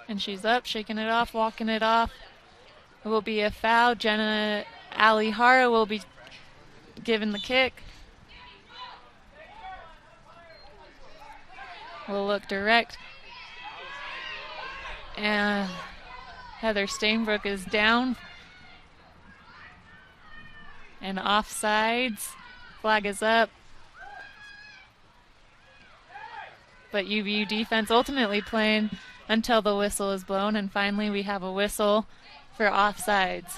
And she's up, shaking it off, walking it off. It will be a foul. Jenna Alihara will be given the kick. We'll look direct. And Heather Stainbrook is down. And offsides. Flag is up. But UVU defense ultimately playing until the whistle is blown, and finally we have a whistle for offsides.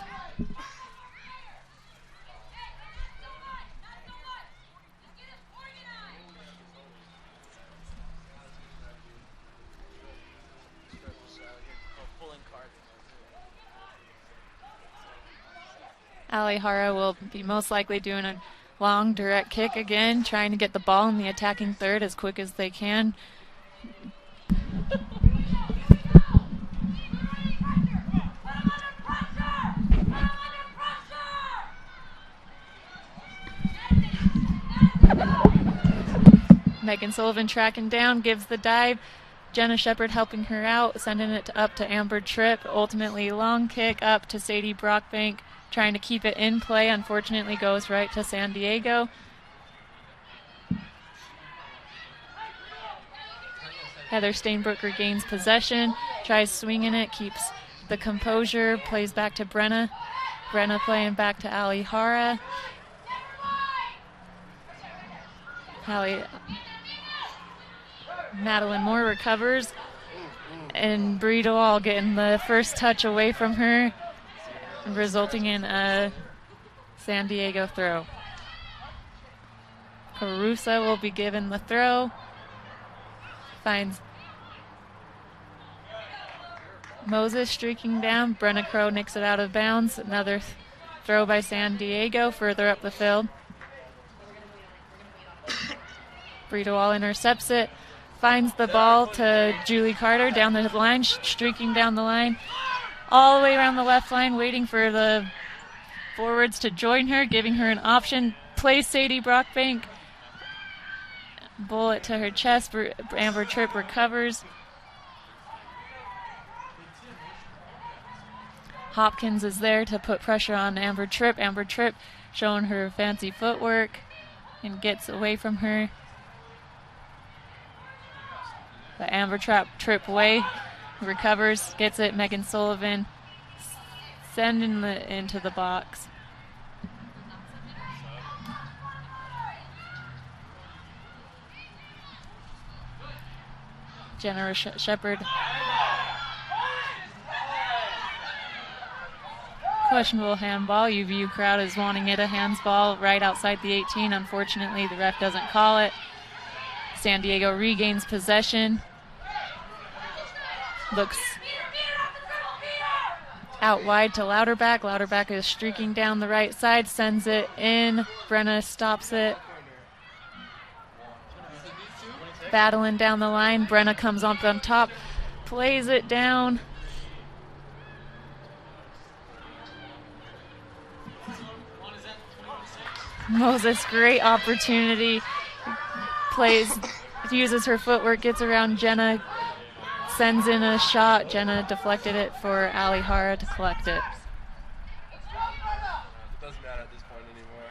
Alihara will be most likely doing a long direct kick again, trying to get the ball in the attacking third as quick as they can. Megan Sullivan tracking down, gives the dive. Jenna Shepard helping her out, sending it up to Amber Tripp. Ultimately, long kick up to Sadie Brockbank, trying to keep it in play. Unfortunately, goes right to San Diego. Heather Stainbrook regains possession, tries swinging it, keeps the composure, plays back to Brenna. Brenna playing back to Alihara. Madeline Moore recovers, and Breedawall getting the first touch away from her, resulting in a San Diego throw. Carusa will be given the throw. Finds Moses streaking down. Brenna Crow nicks it out of bounds. Another throw by San Diego further up the field. Breedawall intercepts it. Finds the ball to Julie Carter down the line, streaking down the line, all the way around the left line, waiting for the forwards to join her, giving her an option. Plays Sadie Brockbank. Bullet to her chest. Amber Tripp recovers. Hopkins is there to put pressure on Amber Tripp. Amber Tripp showing her fancy footwork and gets away from her. But Amber Tripp away, recovers, gets it. Megan Sullivan sending it into the box. Jenna Shepard. Questionable handball. UVU crowd is wanting it a handsball right outside the 18. Unfortunately, the ref doesn't call it. San Diego regains possession. Looks Out wide to Louderback. Louderback is streaking down the right side, sends it in. Brenna stops it. Battling down the line. Brenna comes up on top, plays it down. Moses, great opportunity. Uses her footwork, gets around Jenna, sends in a shot. Jenna deflected it for Labeija to collect it. It doesn't matter at this point anymore.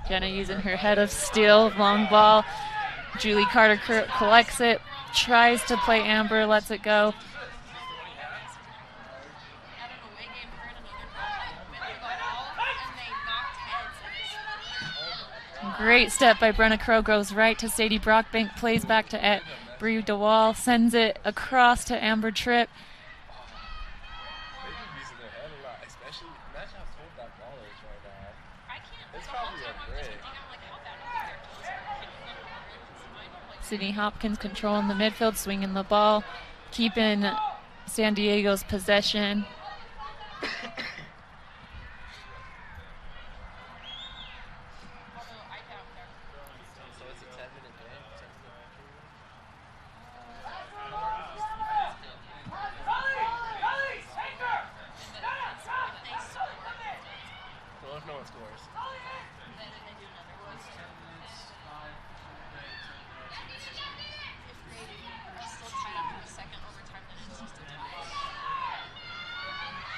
Jenna using her head of steel, long ball. Julie Carter collects it, tries to play Amber, lets it go. Great step by Brenna Crow, goes right to Sadie Brockbank, plays back to Bree DeWall, sends it across to Amber Tripp. Sydney Hopkins controlling the midfield, swinging the ball, keeping San Diego's possession.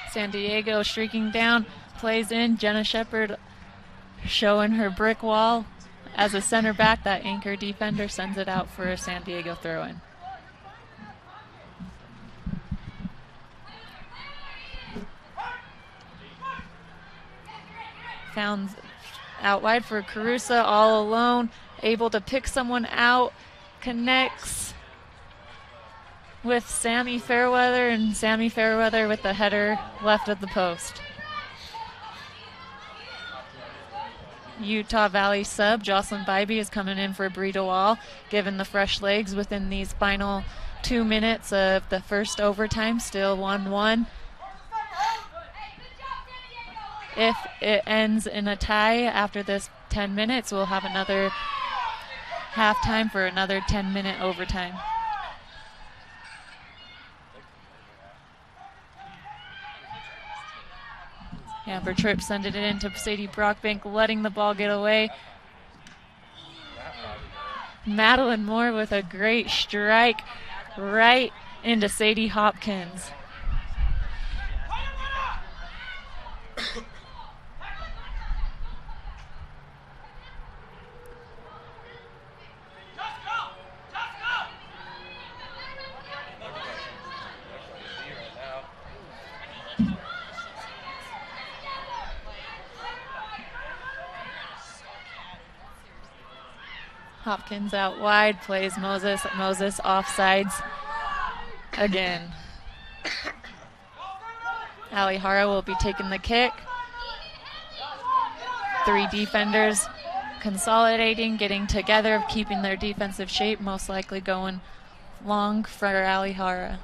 San Diego streaking down, plays in. Jenna Shepard showing her brick wall as a center back. That anchor defender sends it out for a San Diego throw-in. Found out wide for Carusa, all alone, able to pick someone out, connects with Sammy Fairweather, and Sammy Fairweather with the header left of the post. Utah Valley sub Jocelyn Bybee is coming in for Bree DeWall, given the fresh legs within these final 2 minutes of the first overtime, still 1-1. If it ends in a tie after this 10 minutes, we'll have another halftime for another 10-minute overtime. Amber Tripp sending it into Sadie Brockbank, letting the ball get away. Madeline Moore with a great strike right into Sadie Hopkins. Hopkins out wide, plays Moses. Moses offsides again. Labeija will be taking the kick. 3 defenders consolidating, getting together, keeping their defensive shape, most likely going long for Labeija.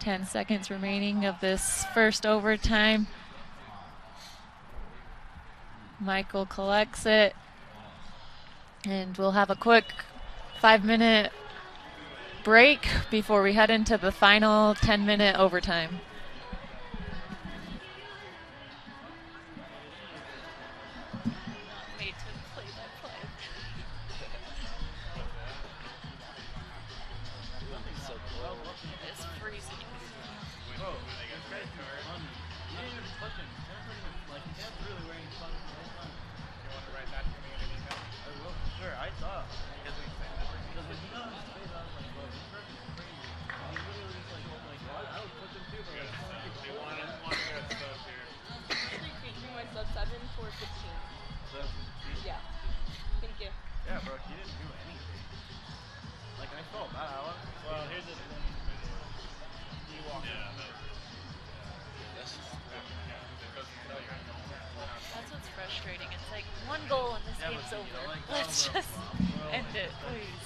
Ten seconds remaining of this first overtime. Michael collects it, and we'll have a quick 5-minute break before we head into the final 10-minute overtime. game's over. Let's just end it, please.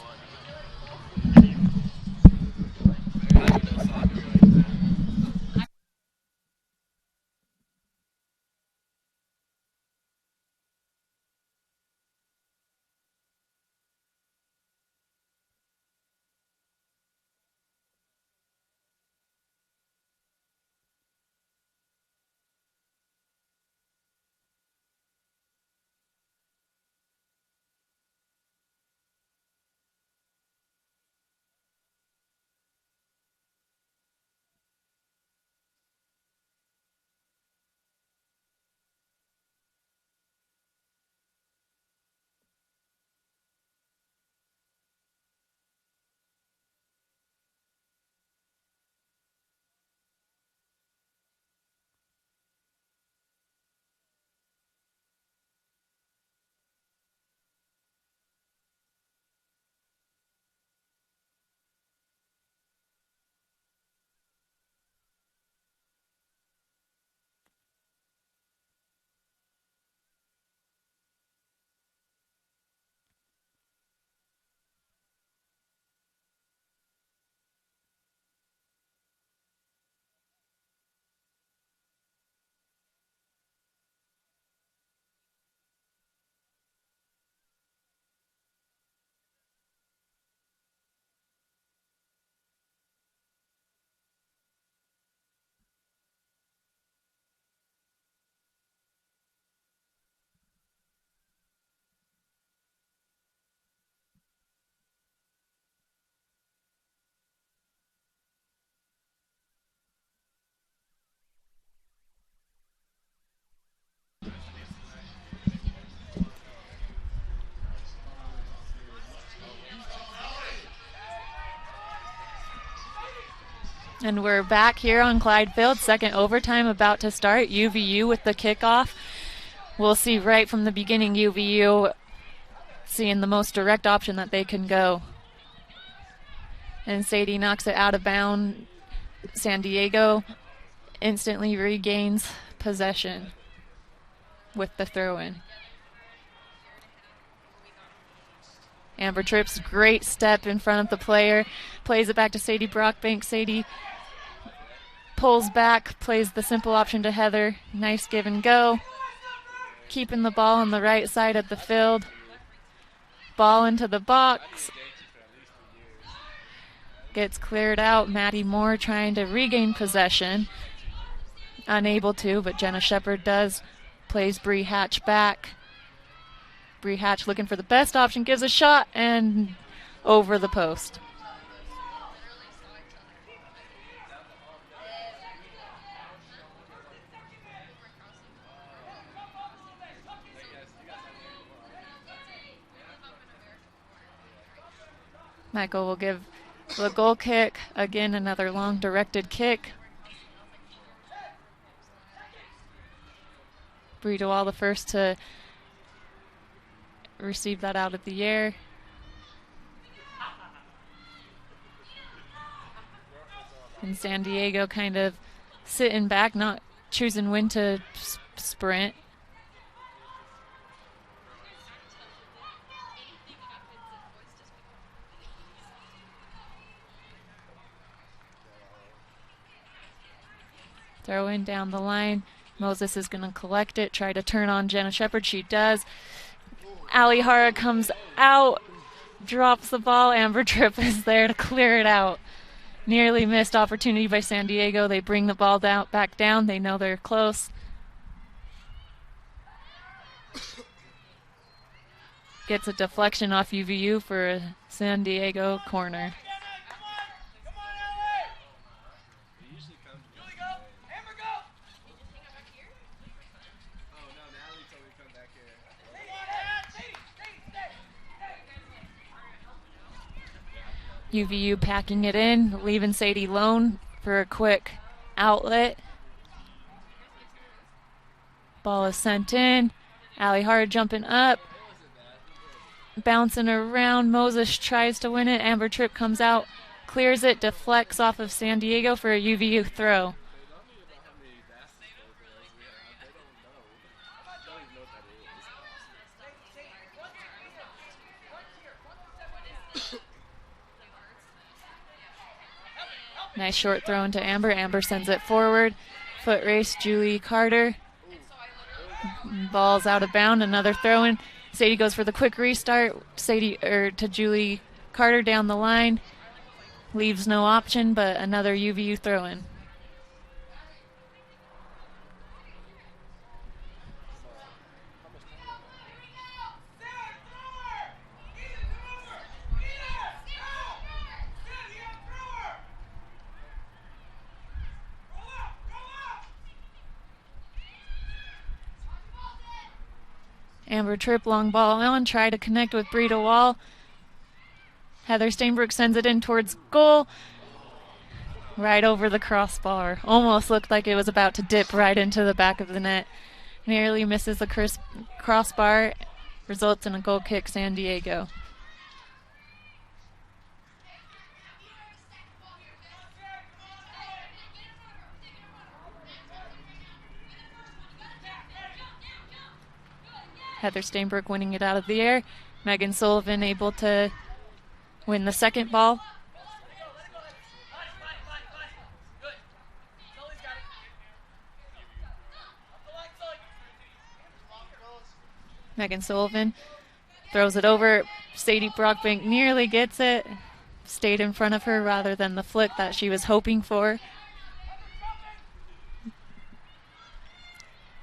And we're back here on Clyde Field. Second overtime about to start. UVU with the kickoff. We'll see right from the beginning UVU seeing the most direct option that they can go. And Sadie knocks it out of bounds. San Diego instantly regains possession with the throw-in. Amber Tripp's great step in front of the player. Plays it back to Sadie Brockbank. Sadie pulls back, plays the simple option to Heather. Nice give and go. Keeping the ball on the right side of the field. Ball into the box. Gets cleared out. Maddie Moore trying to regain possession. Unable to, but Jenna Shepard does. Plays Bree Hatch back. Bree Hatch looking for the best option, gives a shot, and over the post. Michael will give the goal kick. Again, another long directed kick. Bree DeWall the first to receive that out of the air. And San Diego kind of sitting back, not choosing when to sprint. Throw in down the line. Moses is going to collect it, try to turn on Jenna Shepard. She does. Ali Hara comes out, drops the ball. Amber Tripp is there to clear it out. Nearly missed opportunity by San Diego. They bring the ball back down. They know they're close. Gets a deflection off UVU for a San Diego corner. UVU packing it in, leaving Sadie lone for a quick outlet. Ball is sent in. Ali Hard jumping up. Bouncing around. Moses tries to win it. Amber Tripp comes out, clears it, deflects off of San Diego for a UVU throw. Nice short throw into Amber. Amber sends it forward. Foot race, Julie Carter. Ball's out of bound. Another throw in. Sadie goes for the quick restart. To Julie Carter down the line. Leaves no option, but another UVU throw in. Amber Tripp, long ball on, try to connect with Brita Wall. Heather Stainbrook sends it in towards goal. Right over the crossbar. Almost looked like it was about to dip right into the back of the net. Nearly misses the crossbar. Results in a goal kick, San Diego. Heather Stainbrook winning it out of the air. Megan Sullivan able to win the second ball. Megan Sullivan throws it over. Sadie Brockbank nearly gets it. Stayed in front of her rather than the flick that she was hoping for.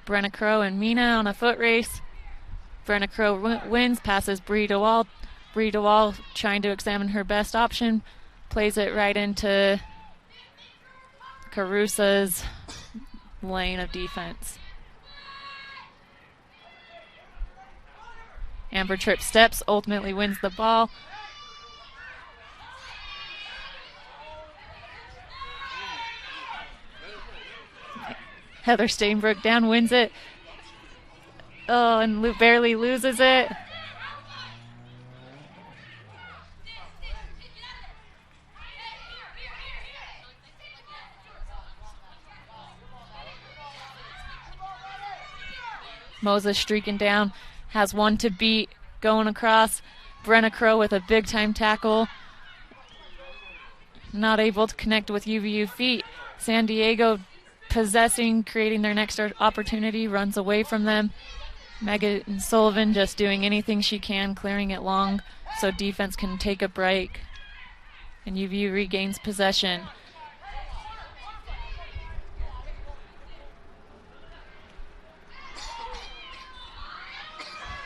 Brenna Crow and Mina on a foot race. Brenna Crow wins, passes Brita Wall. Brita Wall trying to examine her best option. Plays it right into Carusa's lane of defense. Amber Tripp steps, ultimately wins the ball. Heather Stainbrook down, wins it. Oh, and barely loses it. Moses streaking down, has one to beat, going across. Brenna Crow with a big-time tackle. Not able to connect with UVU feet. San Diego possessing, creating their next opportunity, runs away from them. Megan Sullivan just doing anything she can, clearing it long so defense can take a break. And UVU regains possession.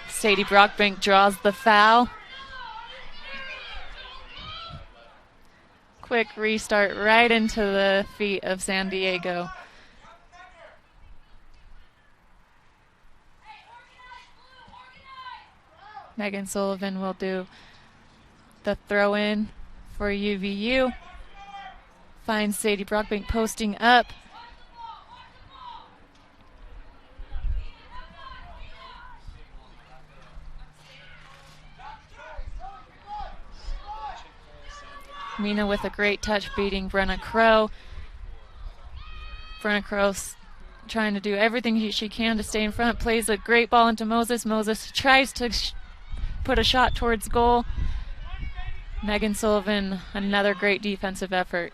Sadie Brockbank draws the foul. Quick restart right into the feet of San Diego. Megan Sullivan will do the throw in for UVU. Finds Sadie Brockbank posting up. Mina with a great touch beating Brenna Crow. Brenna Crow trying to do everything she can to stay in front. Plays a great ball into Moses. Moses tries to put a shot towards goal. Megan Sullivan, another great defensive effort.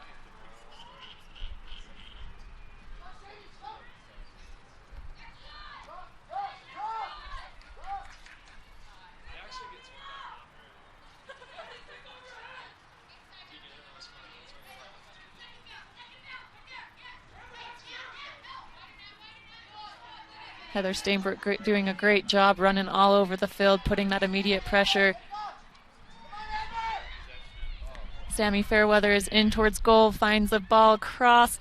Heather Stainbrook doing a great job running all over the field, putting that immediate pressure. Sammy Fairweather is in towards goal, finds the ball across,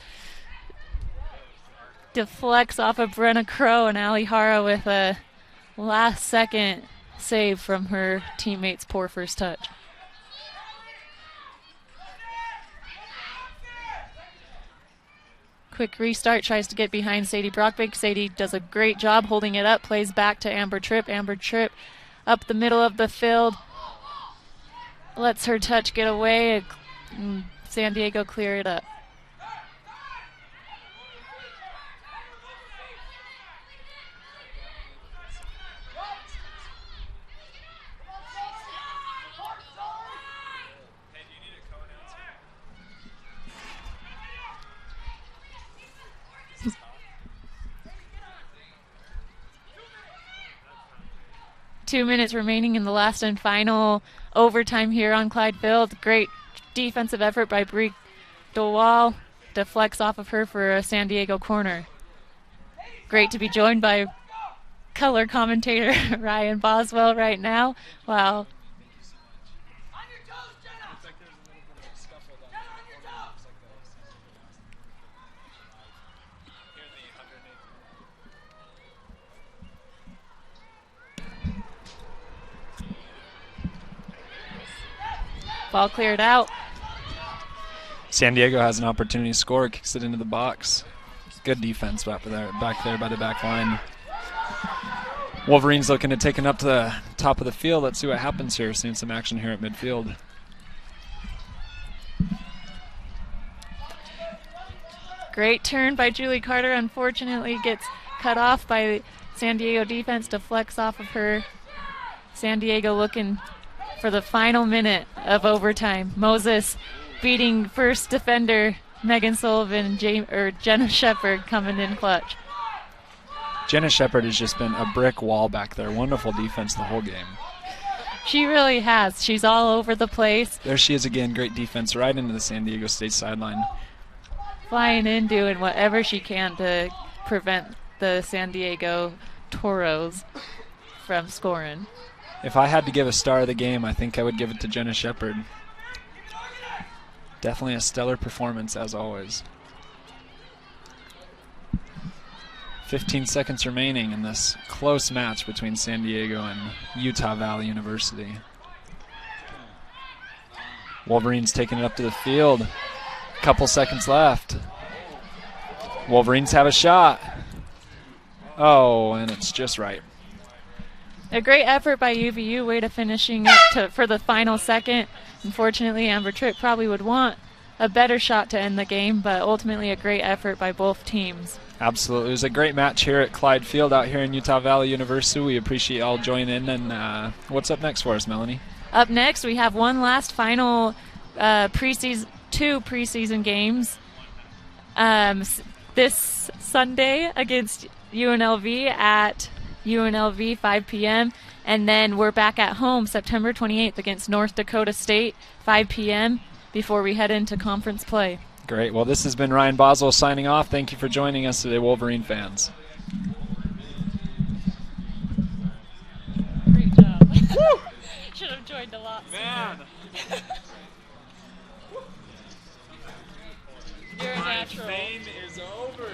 deflects off of Brenna Crow, and Allie Hara with a last-second save from her teammate's poor first touch. Quick restart, tries to get behind Sadie Brockbank. Sadie does a great job holding it up, plays back to Amber Tripp. Amber Tripp up the middle of the field, lets her touch get away, and San Diego clear it up. 2 minutes remaining in the last and final overtime here on Clyde Field. Great defensive effort by Brooke Dowall. Deflects off of her for a San Diego corner. Great to be joined by color commentator Ryan Boswell right now. Wow. Ball cleared out. San Diego has an opportunity to score, kicks it into the box. Good defense back there by the back line. Wolverines looking to take it up to the top of the field. Let's see what happens here. Seeing some action here at midfield. Great turn by Julie Carter. Unfortunately gets cut off by San Diego defense. Deflects off of her. San Diego looking for the final minute of overtime. Moses beating first defender Megan Sullivan and Jenna Shepard coming in clutch. Jenna Shepard has just been a brick wall back there. Wonderful defense the whole game. She really has. She's all over the place. There she is again. Great defense right into the San Diego State sideline. Flying in, doing whatever she can to prevent the San Diego Toros from scoring. If I had to give a star of the game, I think I would give it to Jenna Shepard. Definitely a stellar performance as always. 15 seconds remaining in this close match between San Diego and Utah Valley University. Wolverines taking it up to the field. Couple seconds left. Wolverines have a shot. Oh, and it's just right. A great effort by UVU, way to finishing up for the final second. Unfortunately, Amber Tripp probably would want a better shot to end the game, but ultimately a great effort by both teams. Absolutely. It was a great match here at Clyde Field out here in Utah Valley University. We appreciate y'all joining in. And what's up next for us, Melanie? Up next, we have one last final two preseason games. This Sunday against UNLV at UNLV 5 p.m. And then we're back at home September 28th against North Dakota State 5 p.m. before we head into conference play. Great. Well, this has been Ryan Boswell signing off. Thank you for joining us today, Wolverine fans. Great job. Should have joined a lot sooner. Man. You're a natural. Fame is over.